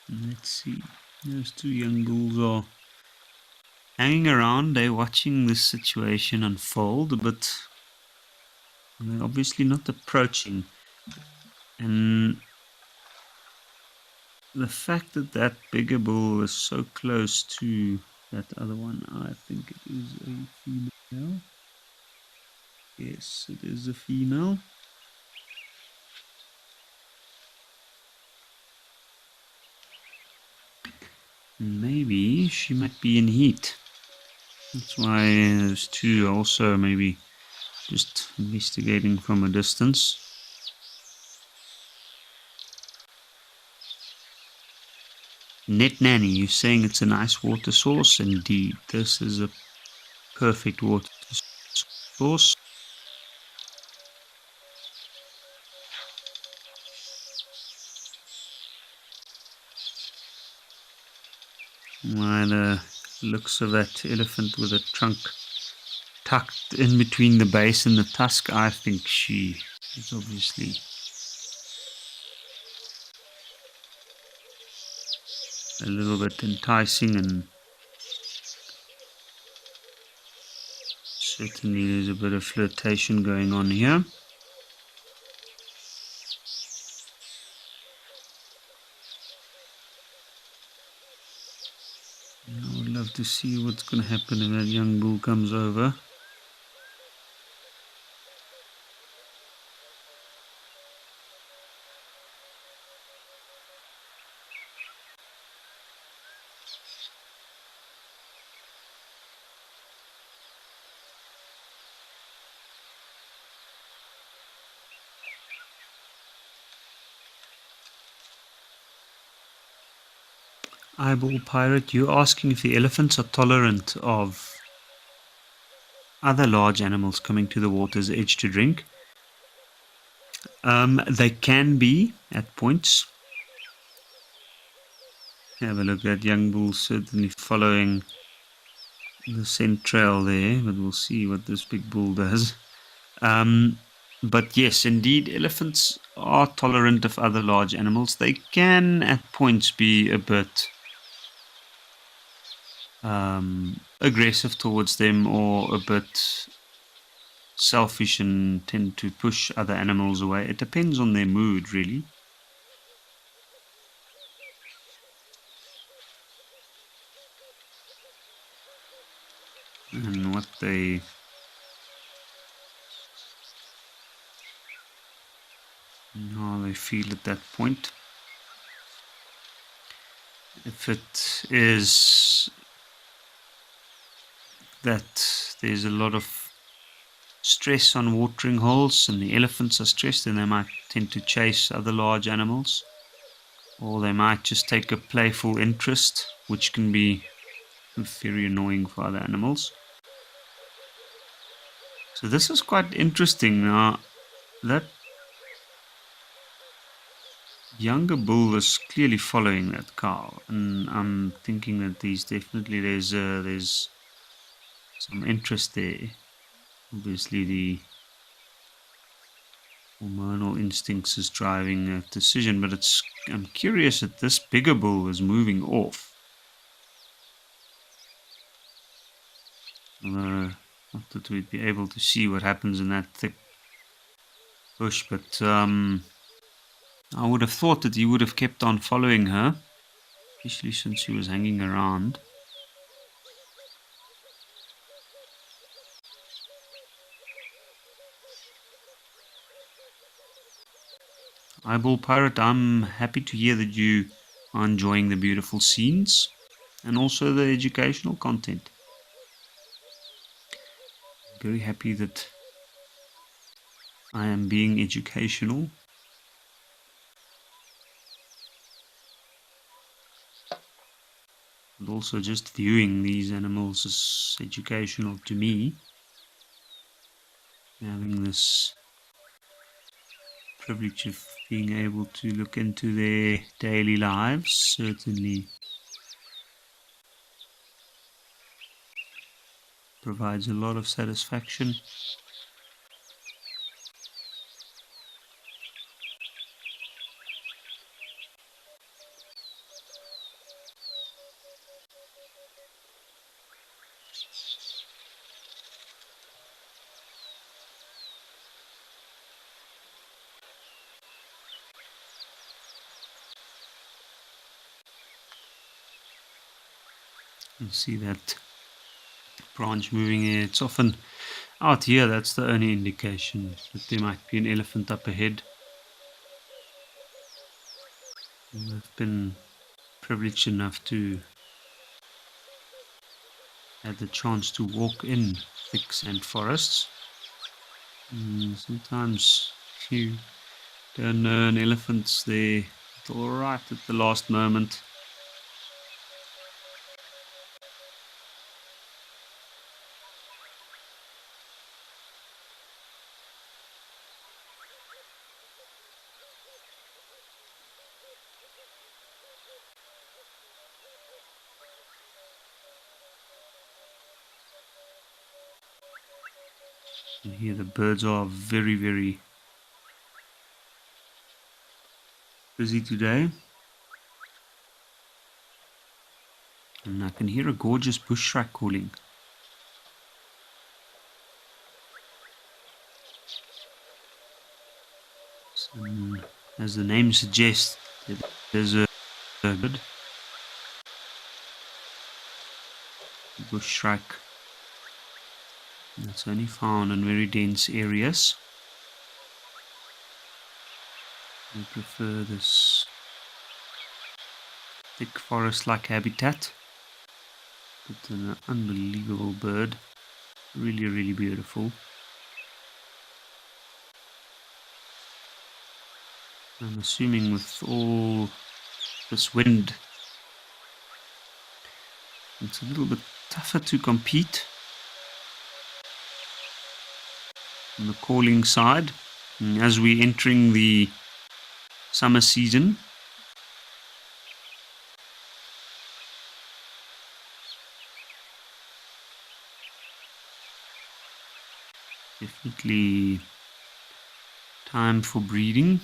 Let's see. Those 2 young bulls are hanging around. They're watching this situation unfold, but they're obviously not approaching. And the fact that that bigger bull is so close to that other one, I think it is a female. Yes, it is a female. Maybe she might be in heat. That's why those 2 are also maybe just investigating from a distance. Net Nanny, you're saying it's a nice water source? Indeed, this is a perfect water source. By the looks of that elephant with a trunk tucked in between the base and the tusk, I think she is obviously a little bit enticing, and certainly there's a bit of flirtation going on here. I would love to see what's going to happen if that young bull comes over. Eyeball Pirate, you're asking if the elephants are tolerant of other large animals coming to the water's edge to drink. They can be at points. Have a look, that young bull certainly following the scent trail there, but we'll see what this big bull does. But yes, indeed, elephants are tolerant of other large animals. They can at points be a bit aggressive towards them, or a bit selfish and tend to push other animals away. It depends on their mood, really. And what they how they feel at that point. If it is that there's a lot of stress on watering holes and the elephants are stressed, then they might tend to chase other large animals, or they might just take a playful interest, which can be very annoying for other animals. So this is quite interesting. Now, that younger bull is clearly following that cow, and I'm thinking that there's some interest there. Obviously, the hormonal instincts is driving that decision, but I'm curious that this bigger bull is moving off. Not that we'd be able to see what happens in that thick bush, but I would have thought that he would have kept on following her, especially since she was hanging around. Eyeball Pirate, I'm happy to hear that you are enjoying the beautiful scenes and also the educational content. Very happy that I am being educational. And also just viewing these animals is educational to me. Having this privilege of being able to look into their daily lives certainly provides a lot of satisfaction. You see that branch moving here. It's often out here, that's the only indication that there might be an elephant up ahead. I've been privileged enough to have the chance to walk in thick sand forests. Sometimes you don't know an elephant's there all right at the last moment. And here the birds are very, very busy today. And I can hear a gorgeous bush shrike calling. So, as the name suggests, there's a good bush shrike that's only found in very dense areas. We prefer this thick forest-like habitat. But an unbelievable bird. Really, really beautiful. I'm assuming with all this wind, it's a little bit tougher to compete on the calling side. And as we're entering the summer season, definitely time for breeding.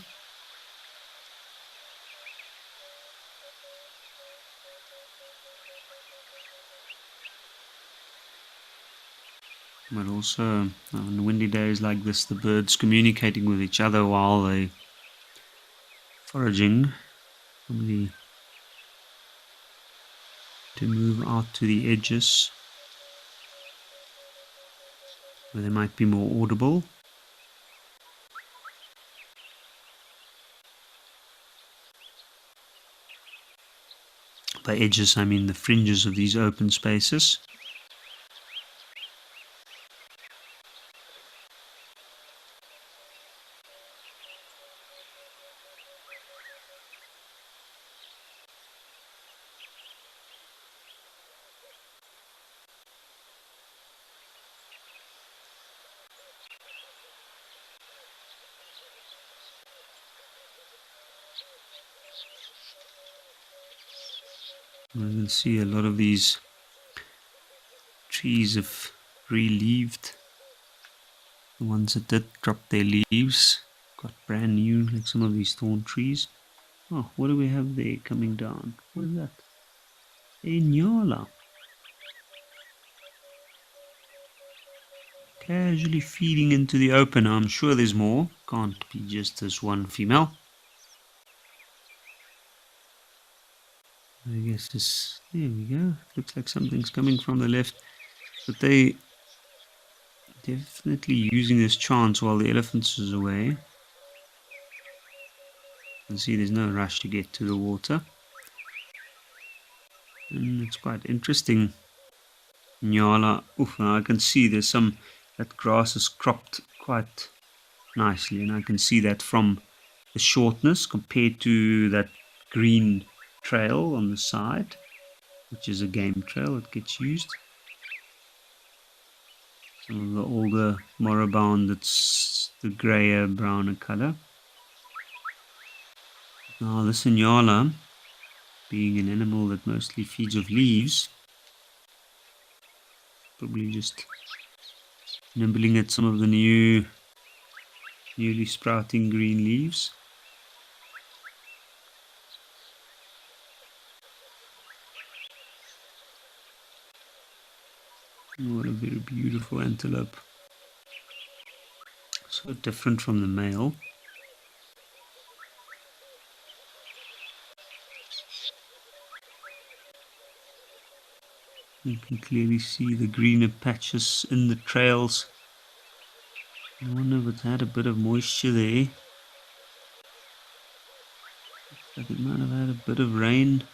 But also on windy days like this, the birds communicating with each other while they foraging, probably to move out to the edges where they might be more audible. By edges, I mean the fringes of these open spaces. I can see a lot of these trees have relieved. The ones that did drop their leaves got brand new, like some of these thorn trees. Oh, what do we have there coming down? What is that? A nyala. Casually feeding into the open. I'm sure there's more. Can't be just this one female. I guess this. There we go. Looks like something's coming from the left. But they definitely using this chance while the elephants is away. You can see there's no rush to get to the water. And it's quite interesting. Nyala. Oof, now I can see there's some, that grass is cropped quite nicely, and I can see that from the shortness compared to that green trail on the side, which is a game trail that gets used. Some of the older moribund, it's the grayer, browner color. Now this Nyala, being an animal that mostly feeds off leaves, probably just nibbling at some of the newly sprouting green leaves. What a very beautiful antelope. So different from the male. You can clearly see the greener patches in the trails. I wonder if it's had a bit of moisture there. Looks like it might have had a bit of rain.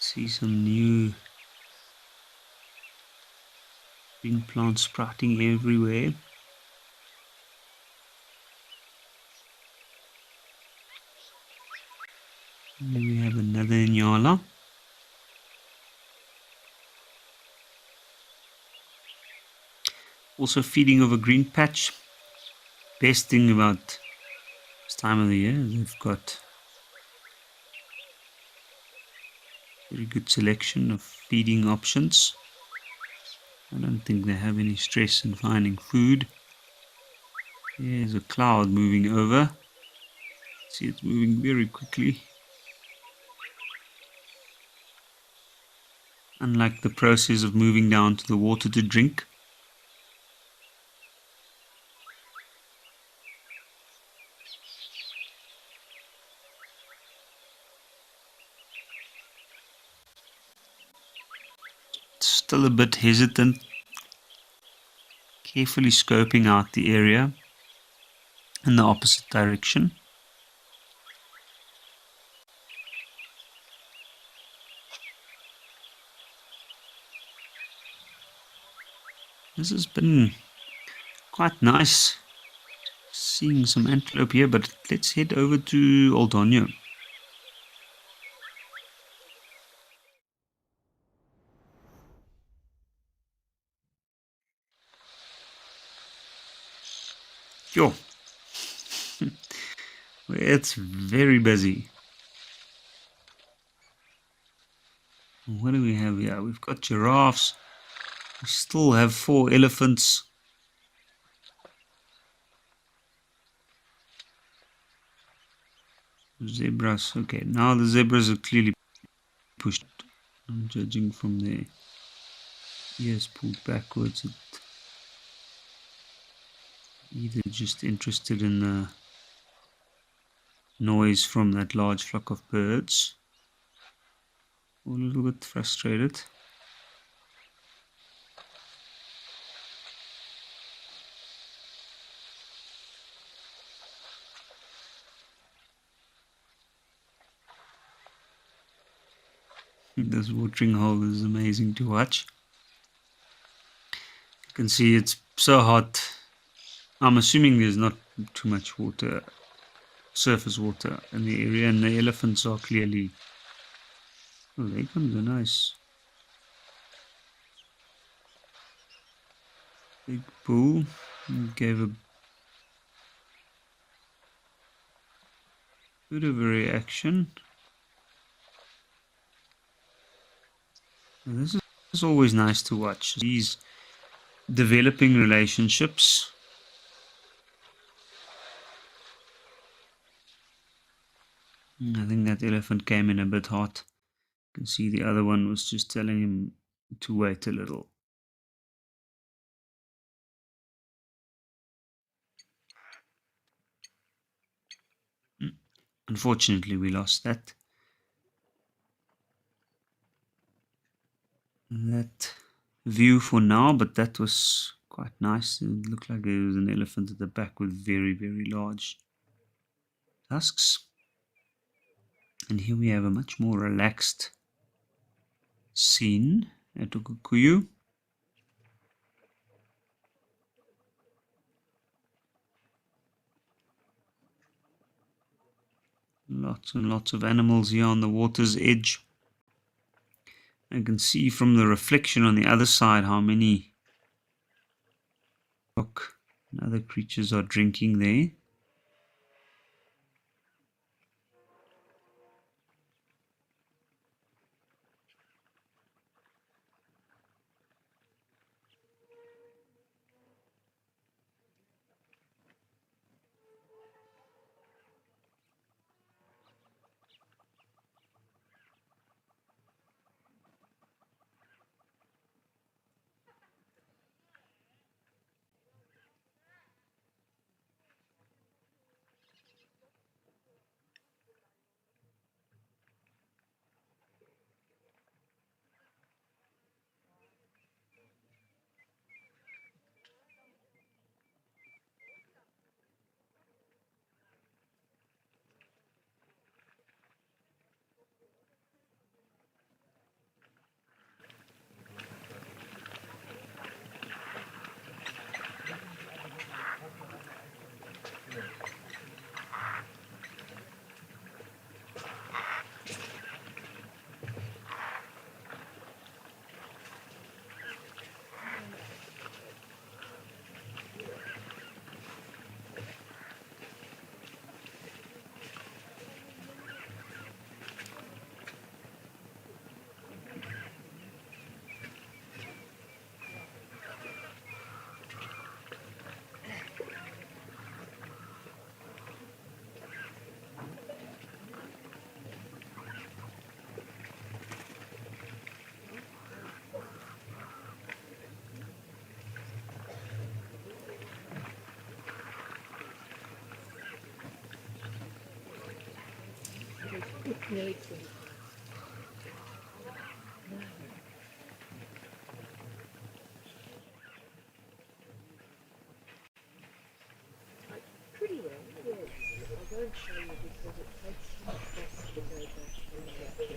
See some new green plants sprouting everywhere. And then we have another Nyala. Also feeding of a green patch. Best thing about this time of the year is they've got very good selection of feeding options. I don't think they have any stress in finding food. There's a cloud moving over. See, it's moving very quickly. Unlike the process of moving down to the water to drink. Still a bit hesitant, carefully scoping out the area in the opposite direction. This has been quite nice seeing some antelope here, but let's head over to Oldonio. Yo, it's very busy. What do we have here? We've got giraffes. We still have 4 elephants. Zebras. Okay, now the zebras are clearly pushed. I'm judging from their ears pulled backwards. Either just interested in the noise from that large flock of birds, or a little bit frustrated. This watering hole is amazing to watch. You can see it's so hot. I'm assuming there's not too much water, surface water in the area, and the elephants are clearly... Oh, there comes a nice big bull. Gave a Bit of a reaction. And this is always nice to watch. These developing relationships. I think that elephant came in a bit hot. You can see the other one was just telling him to wait a little. Unfortunately, we lost that view for now, but that was quite nice. It looked like there was an elephant at the back with very, very large tusks. And here we have a much more relaxed scene at Okukuyu. Lots and lots of animals here on the water's edge. I can see from the reflection on the other side how many rock and other creatures are drinking there. Really cool. Pretty well, yes. I won't show you because it takes so much guts to go back and get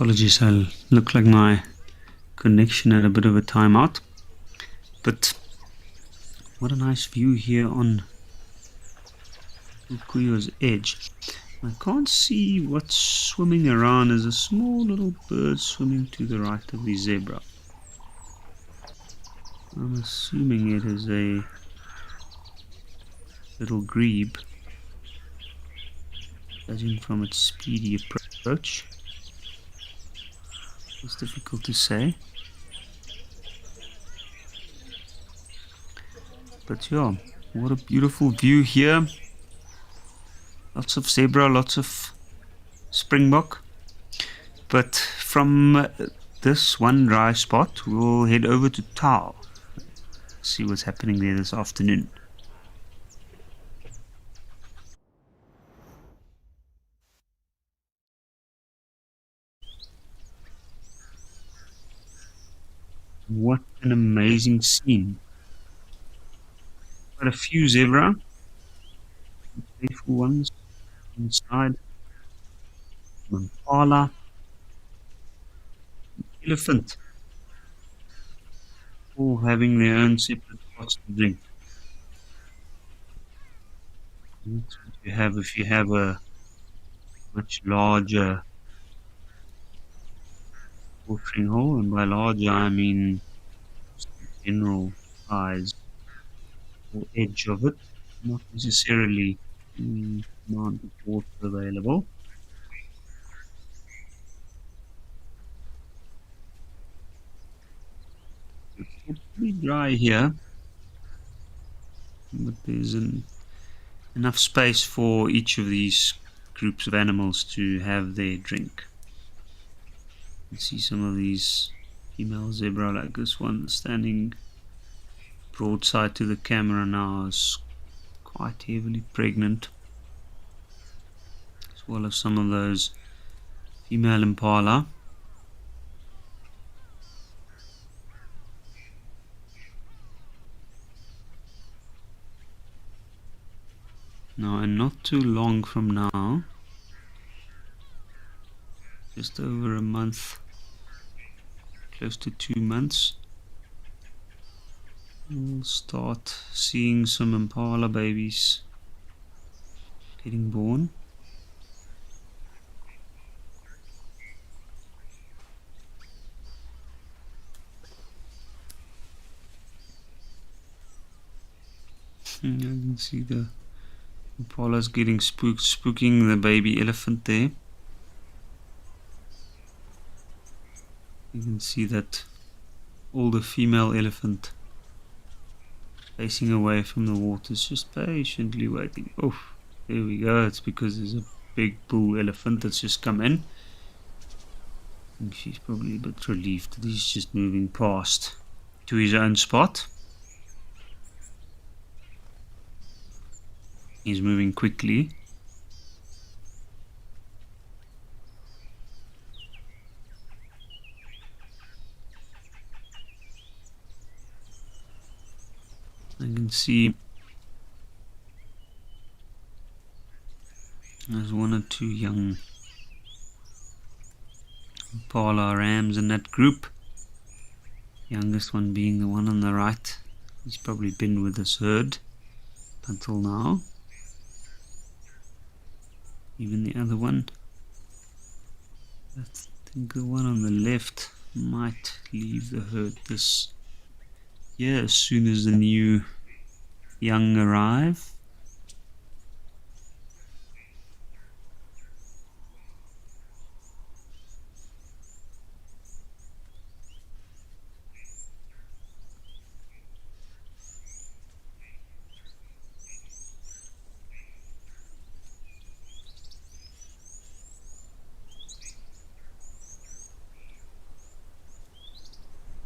Apologies, I look like my connection had a bit of a timeout. But what a nice view here on Ukuyo's edge. I can't see what's swimming around. There's a small little bird swimming to the right of the zebra. I'm assuming it is a little grebe, judging from its speedy approach. It's difficult to say. But yeah, what a beautiful view here. Lots of zebra, lots of springbok. But from this one dry spot, we'll head over to Tau. See what's happening there this afternoon. What an amazing scene. Quite a few zebra, playful ones inside. Impala, elephant, all having their own separate spots to drink. That's what you have if you have a much larger watering hole, and by larger I mean just the general size or edge of it, not necessarily the amount of water available. It's pretty dry here, but there's enough space for each of these groups of animals to have their drink. You can see some of these female zebra, like this one standing broadside to the camera now, is quite heavily pregnant, as well as some of those female impala. Now, and not too long from now, just over a month, close to 2 months, we'll start seeing some impala babies getting born. You can see the impala's getting spooked, spooking the baby elephant there. You can see that older female elephant facing away from the water is just patiently waiting. Oh, there we go. It's because there's a big bull elephant that's just come in. And she's probably a bit relieved that he's just moving past to his own spot. He's moving quickly. I can see there's one or two young impala rams in that group. Youngest one being the one on the right. He's probably been with this herd until now. Even the other one. I think the one on the left might leave the herd this year as soon as the new young arrive.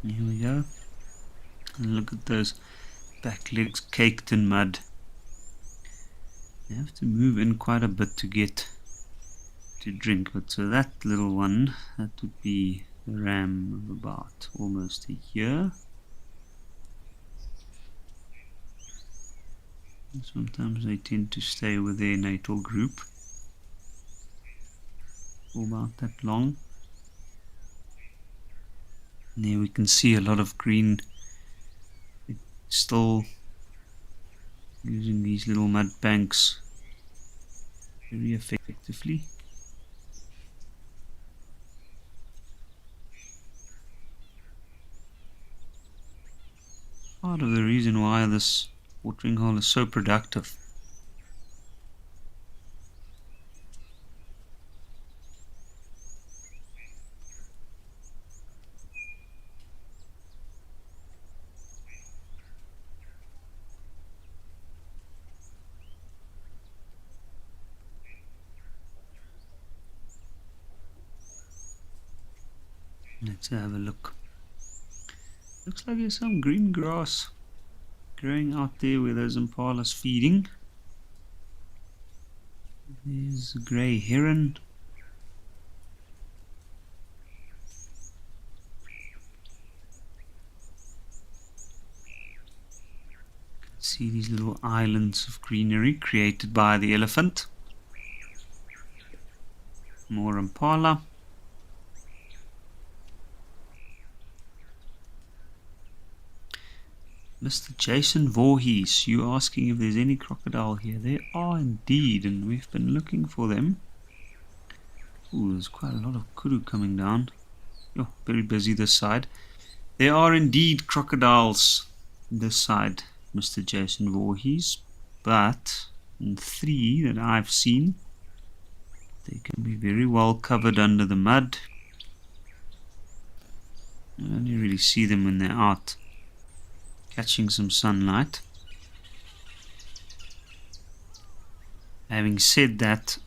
Here we go. And look at those back legs caked in mud. You have to move in quite a bit to get to drink. But so that little one, that would be a ram of about almost a year. And sometimes they tend to stay with their natal group for about that long. And there we can see a lot of green. It's still using these little mud banks very effectively. Part of the reason why this watering hole is so productive. Let's have a look. Looks like there's some green grass growing out there where those impalas feeding. There's a grey heron. See these little islands of greenery created by the elephant. More impala. Mr. Jason Voorhees, you asking if there's any crocodile here? There are indeed, and we've been looking for them. Ooh, there's quite a lot of kudu coming down. Oh, very busy this side. There are indeed crocodiles this side, Mr. Jason Voorhees, but in 3 that I've seen, they can be very well covered under the mud. I only really see them when they're out catching some sunlight. Having said that,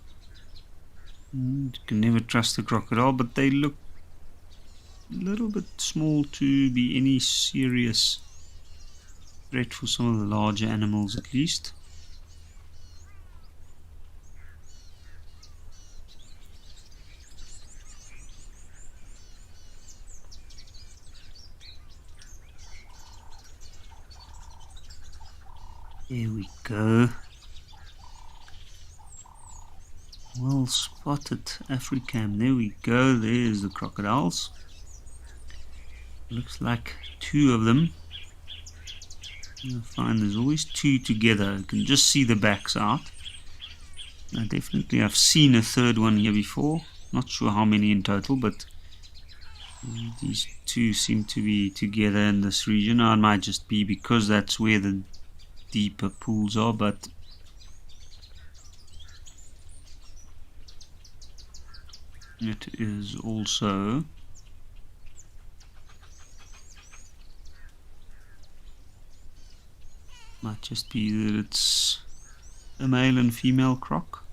you can never trust a crocodile, but they look a little bit small to be any serious threat for some of the larger animals at least. There we go. Well spotted, Africam. There we go. There's the crocodiles. Looks like 2 of them. You'll find there's always 2 together. You can just see the backs out. I've seen a 3rd one here before. Not sure how many in total, but these 2 seem to be together in this region. Now, it might just be because that's where the deeper pools are, but it is also might just be that it's a male and female croc.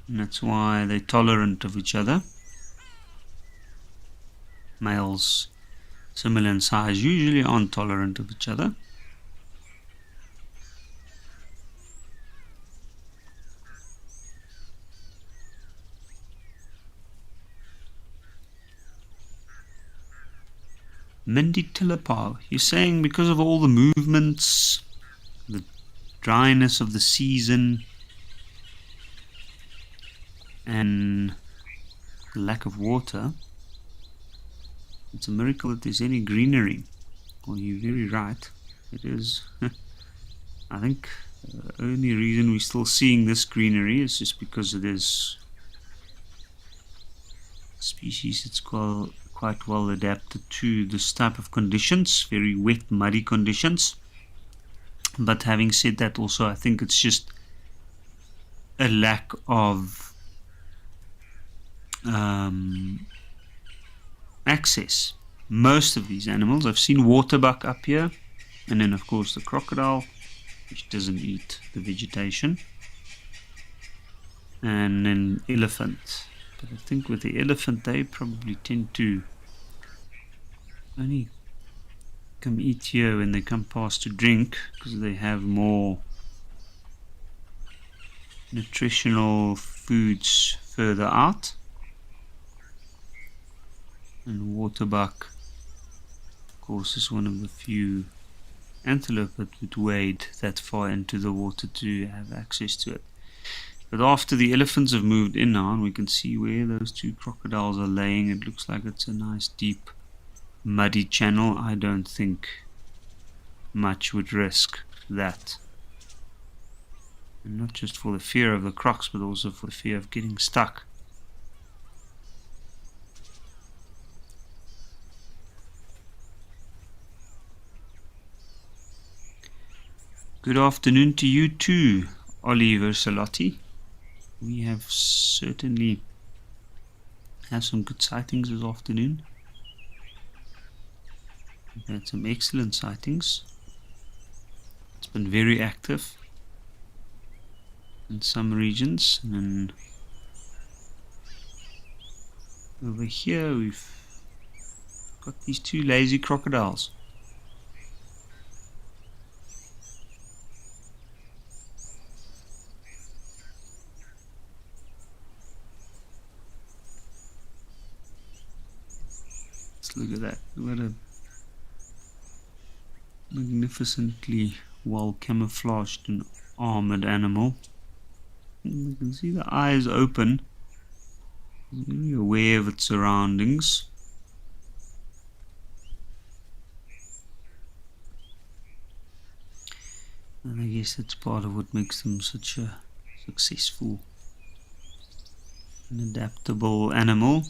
And that's why they're tolerant of each other. Males similar in size usually aren't tolerant of each other. Mindy Tillapar, you're saying because of all the movements, the dryness of the season, and the lack of water, it's a miracle that there's any greenery. Well, you're very right. It is. I think the only reason we're still seeing this greenery is just because it is a species that's quite well adapted to this type of conditions, very wet, muddy conditions. But having said that, also I think it's just a lack of access. Most of these animals, I've seen waterbuck up here, and then of course the crocodile, which doesn't eat the vegetation, and then elephant. But I think with the elephant they probably tend to only come eat here when they come past to drink, because they have more nutritional foods further out. And waterbuck, of course, is one of the few antelope that would wade that far into the water to have access to it. But after the elephants have moved in now, and we can see where those two crocodiles are laying, it looks like it's a nice deep muddy channel. I don't think much would risk that. And not just for the fear of the crocs, but also for the fear of getting stuck. Good afternoon to you too, Oliver Salotti. We have certainly had some good sightings this afternoon. We've had some excellent sightings. It's been very active in some regions, and then over here we've got these two lazy crocodiles. Let's look at that. What a magnificently well camouflaged and armored animal. And you can see the eyes open, very aware of its surroundings. And I guess that's part of what makes them such a successful and adaptable animal.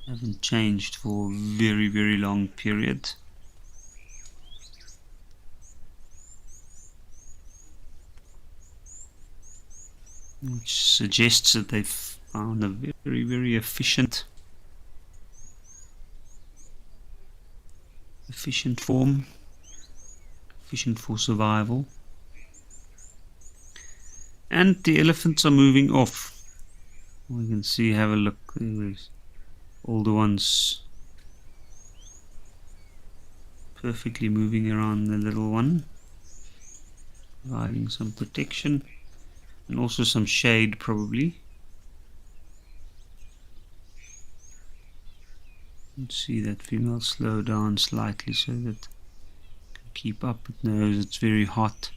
Haven't changed for a very, very long period. Which suggests that they've found a very, very efficient form, efficient for survival. And the elephants are moving off. We can see, have a look, there's all the ones perfectly moving around the little one, providing some protection and also some shade probably. You can see that female slow down slightly so that it can keep up. It knows it's very hot.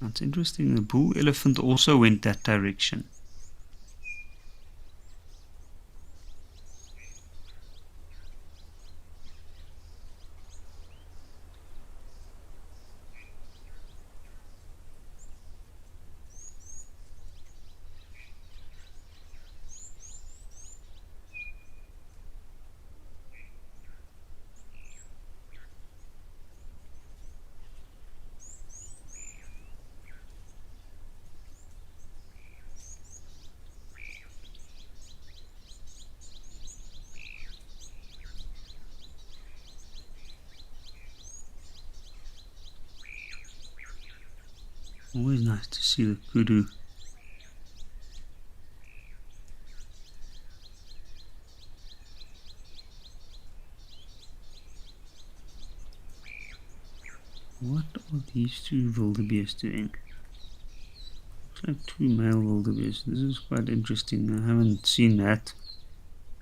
That's interesting, the bull elephant also went that direction. Always nice to see the kudu. What are these two wildebeest doing? Looks like two male wildebeest. This is quite interesting. I haven't seen that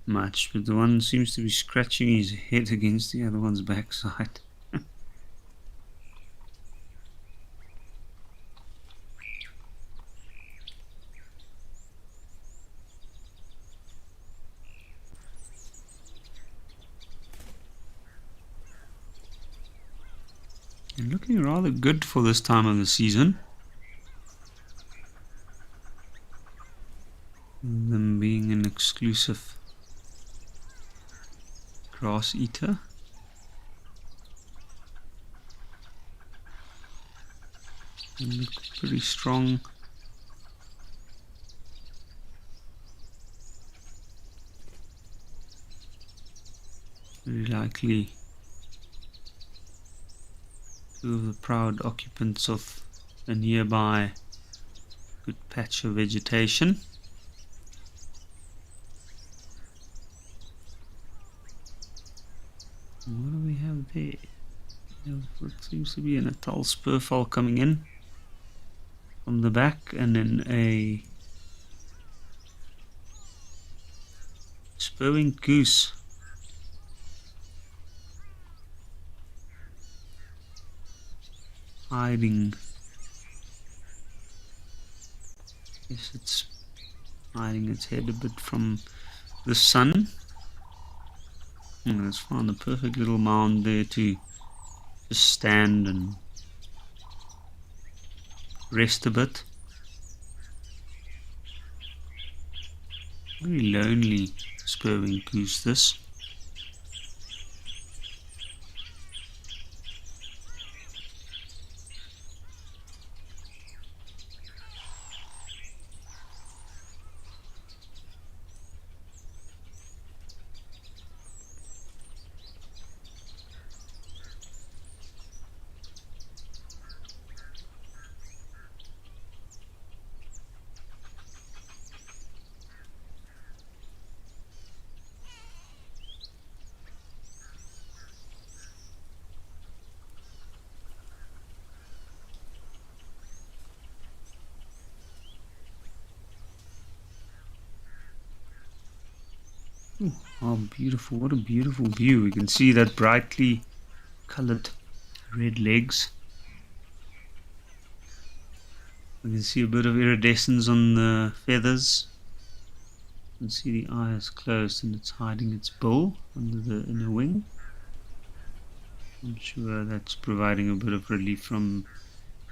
much, but the one seems to be scratching his head against the other one's backside. And looking rather good for this time of the season. Them being an exclusive grass eater. They look pretty strong. Very likely two of the proud occupants of a nearby good patch of vegetation. And what do we have there? What seems to be an atoll spurfowl coming in from the back, and then a spurwing goose. hiding. Yes, it's hiding its head a bit from the sun. And it's found the perfect little mound there to just stand and rest a bit. Very lonely spur-winged goose, this. Ooh, how beautiful, what a beautiful view. We can see that brightly colored red legs. We can see a bit of iridescence on the feathers. You can see the eye is closed and it's hiding its bill under the inner wing. I'm sure that's providing a bit of relief from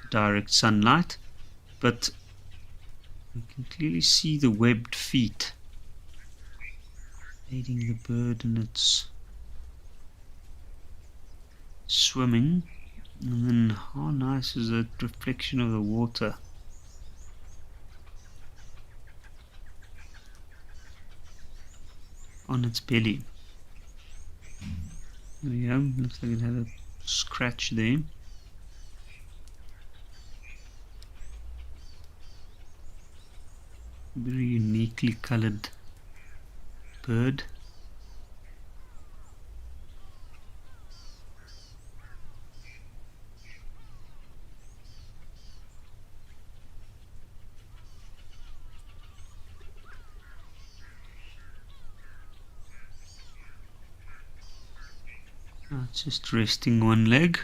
direct sunlight, but we can clearly see the webbed feet aiding the bird in its swimming. And then how nice is the reflection of the water on its belly. There we go, looks like it had a scratch there. Very uniquely colored bird. It's just resting one leg.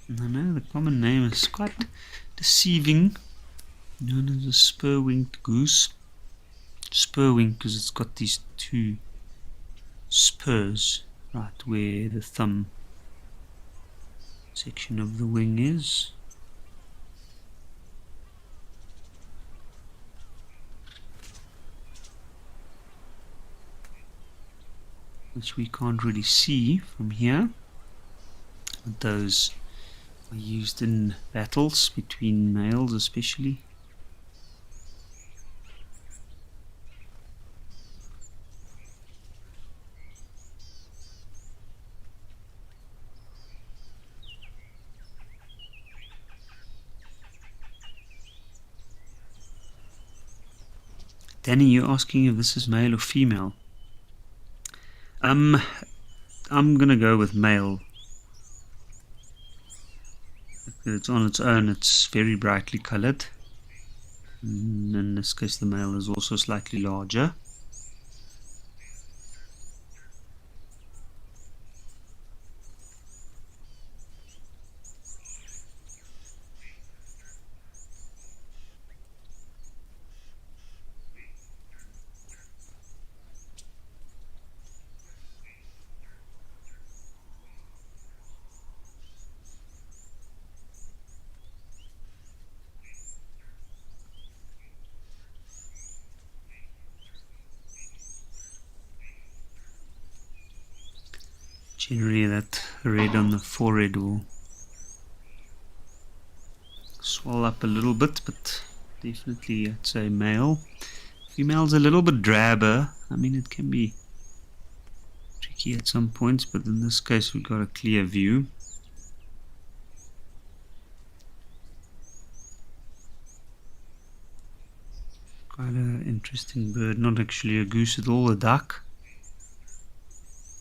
And I know the common name is quite deceiving, known as a spur-winged goose. Spur-winged because it's got these two spurs right where the thumb section of the wing is. Which we can't really see from here, but those are used in battles between males especially. Danny, you're asking if this is male or female. I'm gonna go with male. It's on its own, it's very brightly colored. And in this case the male is also slightly larger. Generally that red on the forehead will swell up a little bit, but definitely I'd say male. Female's a little bit drabber. I mean, it can be tricky at some points, but in this case we've got a clear view. Quite an interesting bird, not actually a goose at all, a duck.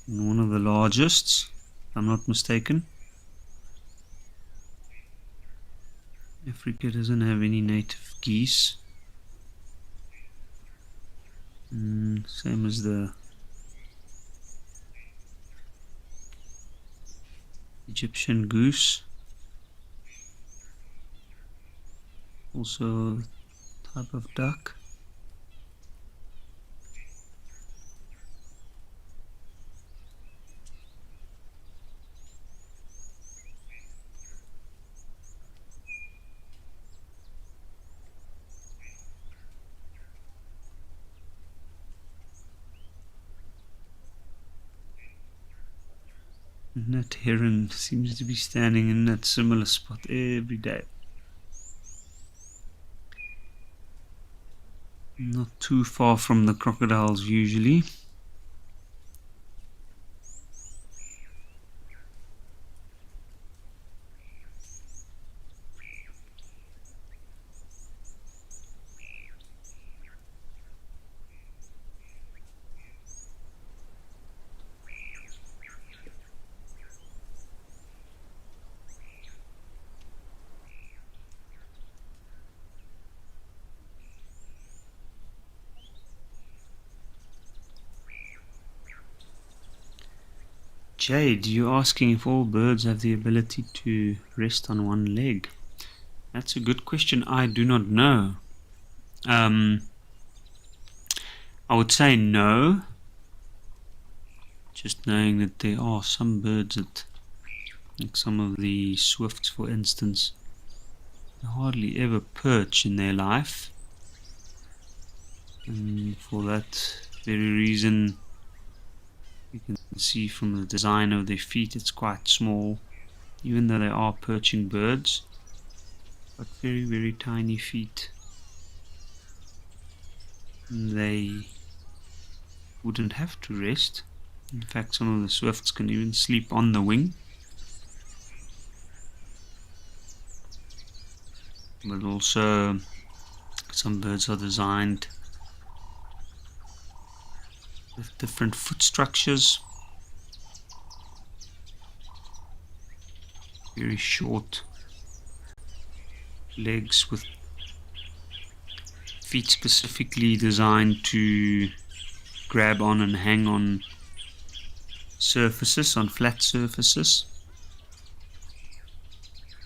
And one of the largest, if I'm not mistaken. Africa doesn't have any native geese. Same as the Egyptian goose. Also type of duck. And that heron seems to be standing in that similar spot every day. Not too far from the crocodiles usually. Jade, you're asking if all birds have the ability to rest on one leg. That's a good question. I do not know. I would say no. Just knowing that there are some birds that, like some of the swifts for instance, hardly ever perch in their life. And for that very reason, you can see from the design of their feet it's quite small, even though they are perching birds, but very, very tiny feet. And they wouldn't have to rest. In fact, some of the swifts can even sleep on the wing. But also some birds are designed with different foot structures. Very short legs with feet specifically designed to grab on and hang on surfaces, on flat surfaces,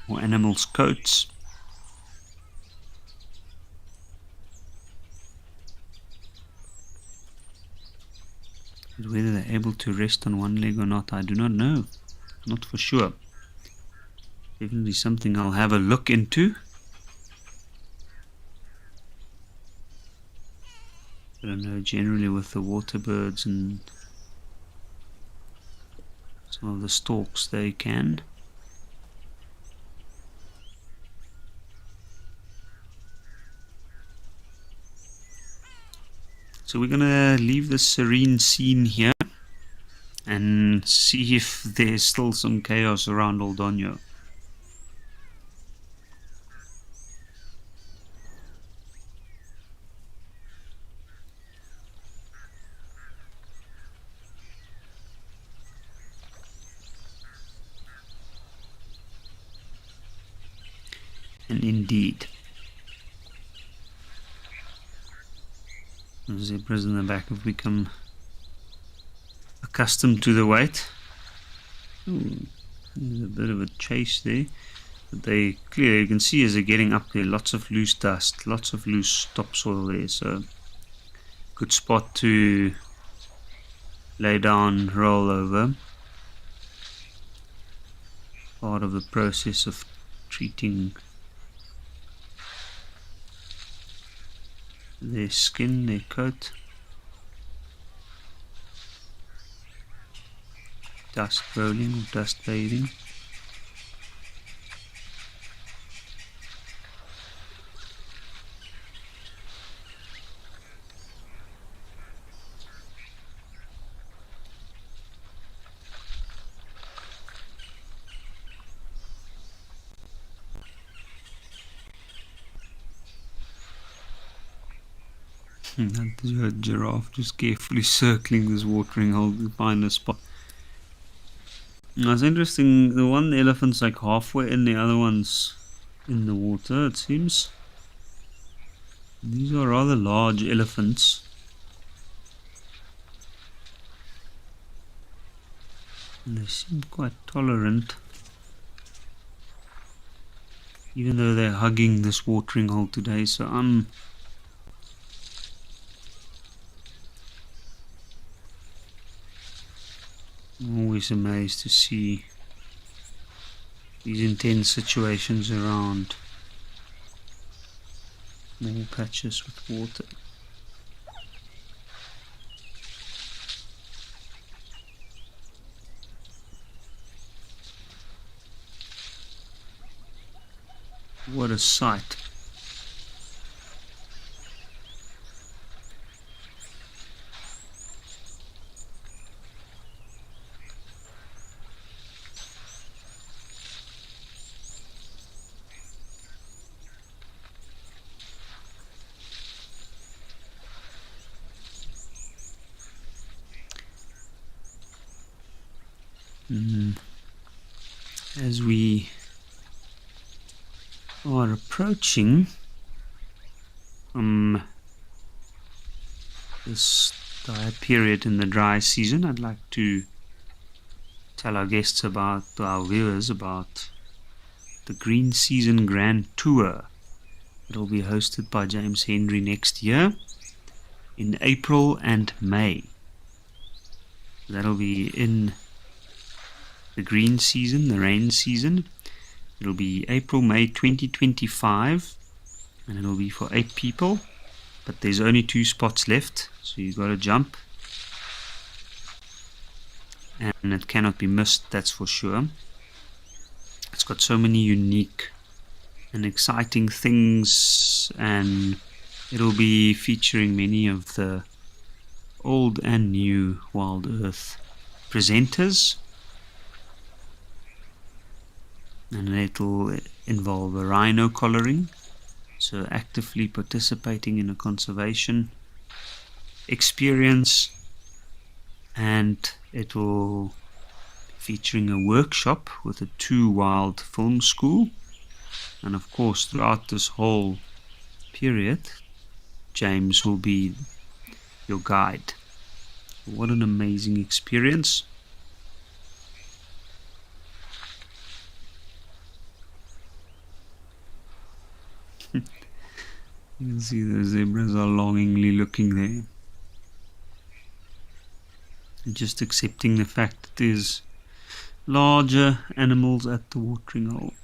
or animals' coats. But whether they're able to rest on one leg or not, I do not know. Not for sure. Definitely something I'll have a look into. But I know generally with the water birds and some of the storks they can. So we're gonna leave this serene scene here and see if there's still some chaos around Old Donyo. And indeed, the zebras in the back have become accustomed to the wait. Ooh, there's a bit of a chase there, but they clearly, you can see as they're getting up there, lots of loose dust, lots of loose topsoil there, so good spot to lay down, roll over. Part of the process of treating their skin, their coat. Dust rolling or dust bathing. That's a giraffe just carefully circling this watering hole to find a spot. That's interesting. The one elephant's like halfway in, the other one's in the water, it seems. These are rather large elephants. And they seem quite tolerant, even though they're hugging this watering hole today. So I'm always amazed to see these intense situations around small patches with water. What a sight. As we are approaching this dire period in the dry season, I'd like to tell our guests about, our viewers, about the Green Season Grand Tour. It will be hosted by James Henry next year in April and May. That'll be in the green season, the rain season. It'll be April, May 2025, and it'll be for 8 people, but there's only 2 spots left, so you've got to jump, and it cannot be missed, that's for sure. It's got so many unique and exciting things, and it'll be featuring many of the old and new Wild Earth presenters, and it'll involve a rhino collaring, so actively participating in a conservation experience, and it will be featuring a workshop with a 2 wild film school, and of course throughout this whole period James will be your guide. What an amazing experience. You can see the zebras are longingly looking there, and just accepting the fact that there's larger animals at the watering hole.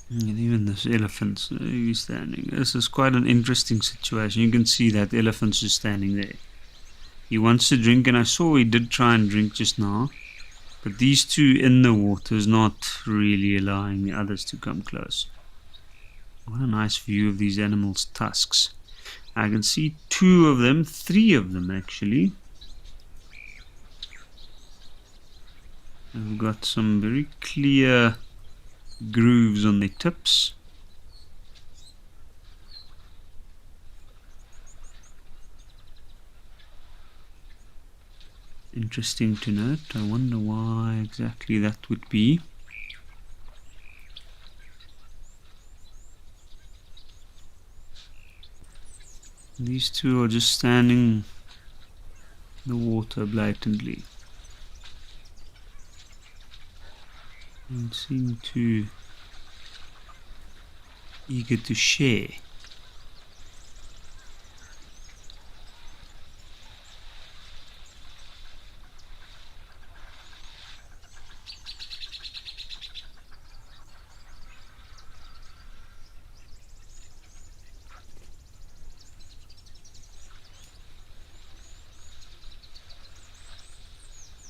And even this elephant, he's standing. This is quite an interesting situation. You can see that elephant's just standing there. He wants to drink, and I saw he did try and drink just now. But these 2 in the water is not really allowing the others to come close. What a nice view of these animals' tusks. I can see 2 of them, 3 of them actually. They've got some very clear grooves on their tips. Interesting to note. I wonder why exactly that would be. These 2 are just standing in the water blatantly and seem to eager to share.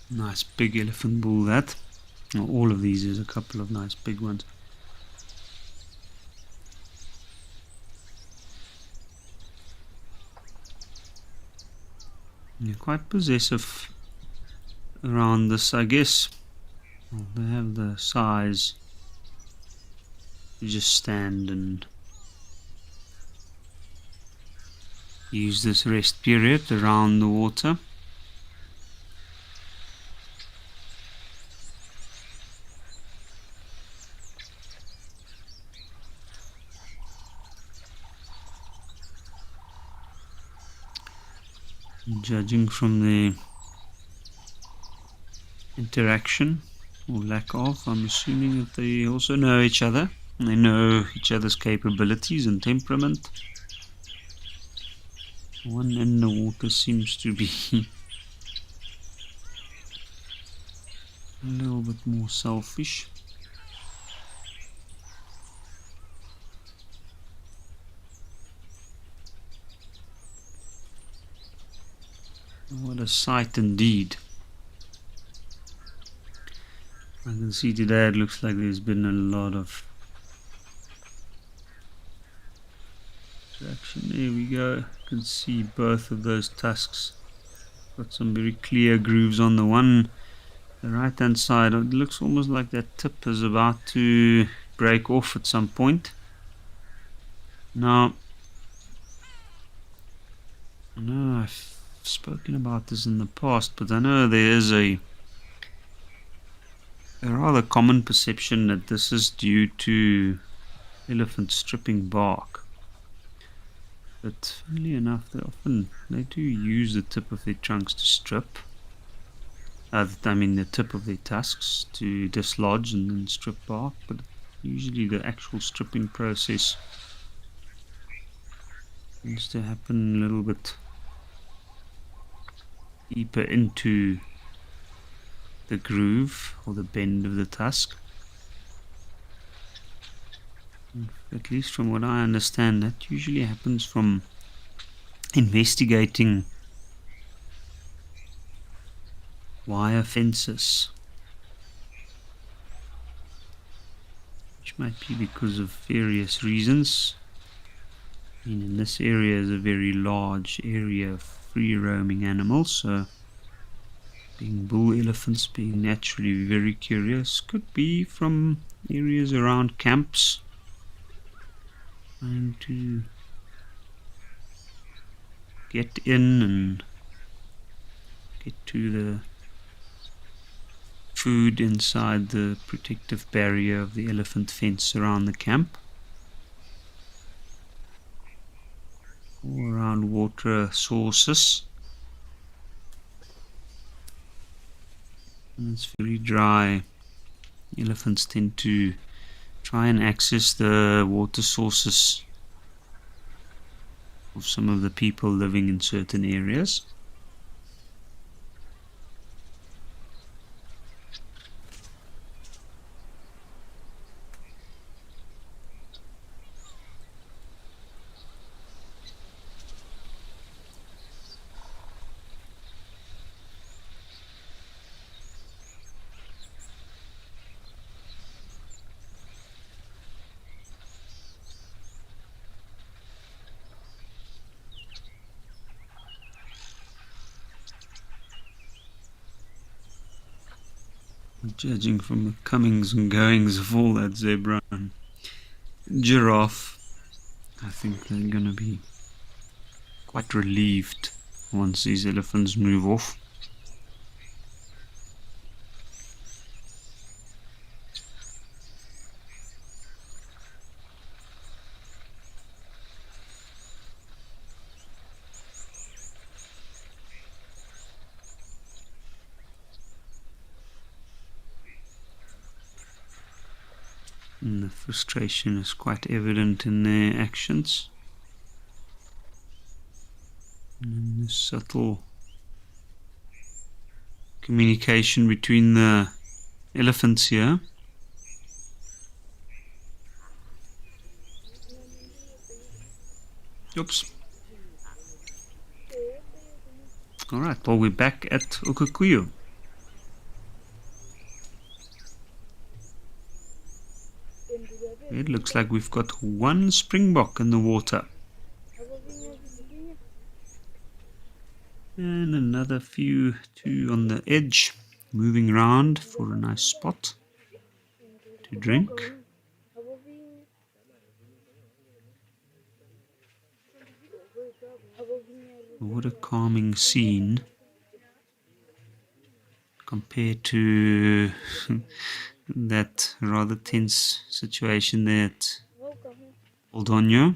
Nice big elephant bull that. Well, all of these is a couple of nice big ones. They're quite possessive around this, I guess. Well, they have the size to just stand and use this rest period around the water. Judging from the interaction or lack of, I'm assuming that they also know each other. They know each other's capabilities and temperament. One in the water seems to be a little bit more selfish. What a sight indeed. I can see today it looks like there's been a lot of interaction. There we go. You can see both of those tusks. Got some very clear grooves on the one. The right hand side, it looks almost like that tip is about to break off at some point. Now, I know I've spoken about this in the past, but I know there is a rather common perception that this is due to elephants stripping bark. But funnily enough, they do use the tip of their trunks to strip. The tip of their tusks to dislodge and then strip bark, but usually the actual stripping process tends to happen a little bit deeper into the groove or the bend of the tusk. At least from what I understand, that usually happens from investigating wire fences, which might be because of various reasons. In this area is a very large area of free roaming animals, so being bull elephants, being naturally very curious, could be from areas around camps, trying to get in and get to the food inside the protective barrier of the elephant fence around the camp, or around water sources. When it's very dry, elephants tend to try and access the water sources of some of the people living in certain areas. Judging from the comings and goings of all that zebra and giraffe, I think they're going to be quite relieved once these elephants move off. And the frustration is quite evident in their actions. And the subtle communication between the elephants here. Oops. Alright, well, we're back at Okukuyu. It looks like we've got one springbok in the water. And another two on the edge, moving around for a nice spot to drink. What a calming scene compared to that rather tense situation there at Oldonyo.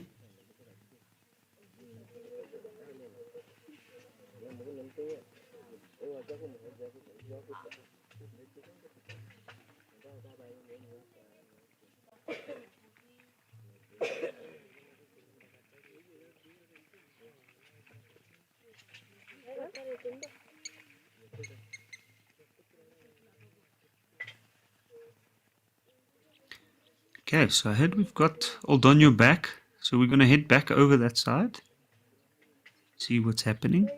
Okay, so ahead we've got Aldonio back. So we're going to head back over that side. See what's happening.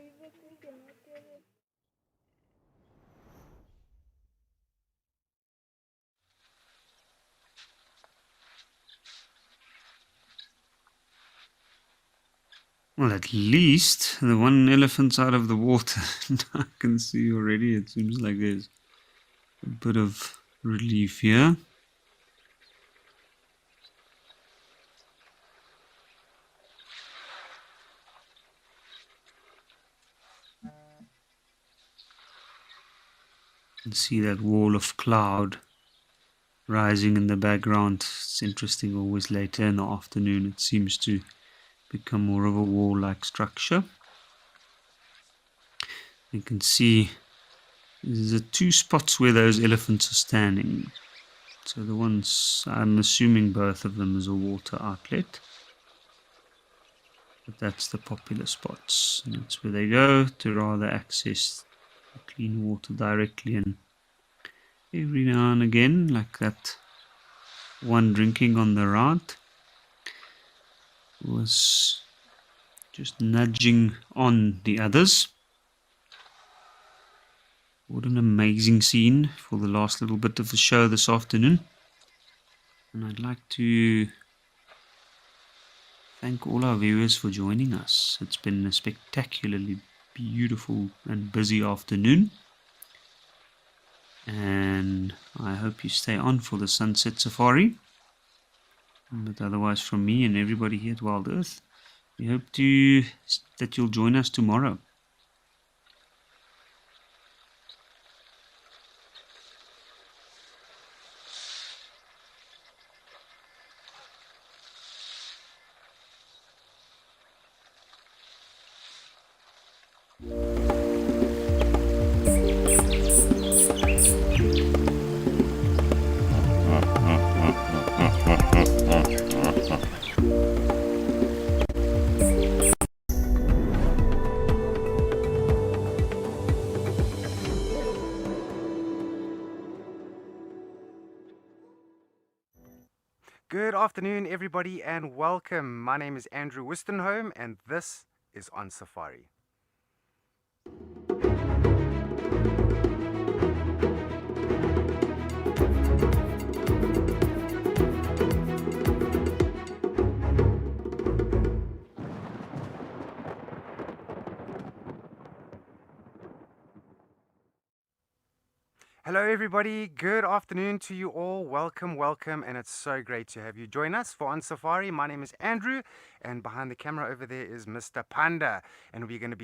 Well, at least the one elephant's out of the water. I can see already it seems like there's a bit of relief here. You can see that wall of cloud rising in the background. It's interesting, always later in the afternoon it seems to become more of a wall-like structure. You can see there's the two spots where those elephants are standing. So the ones, I'm assuming both of them is a water outlet. But that's the popular spots. And that's where they go to rather access the clean water directly. And every now and again, like that one drinking on the right, was just nudging on the others. What an amazing scene for the last little bit of the show this afternoon. And I'd like to thank all our viewers for joining us. It's been a spectacularly beautiful and busy afternoon. And I hope you stay on for the sunset safari. But otherwise, from me and everybody here at Wild Earth, we hope that you'll join us tomorrow. Good afternoon, everybody, and welcome. My name is Andrew Wistenholm, and this is On Safari. Hello, everybody. Good afternoon to you all. Welcome, welcome, and it's so great to have you join us for On Safari. My name is Andrew, and behind the camera over there is Mr. Panda, and we're going to be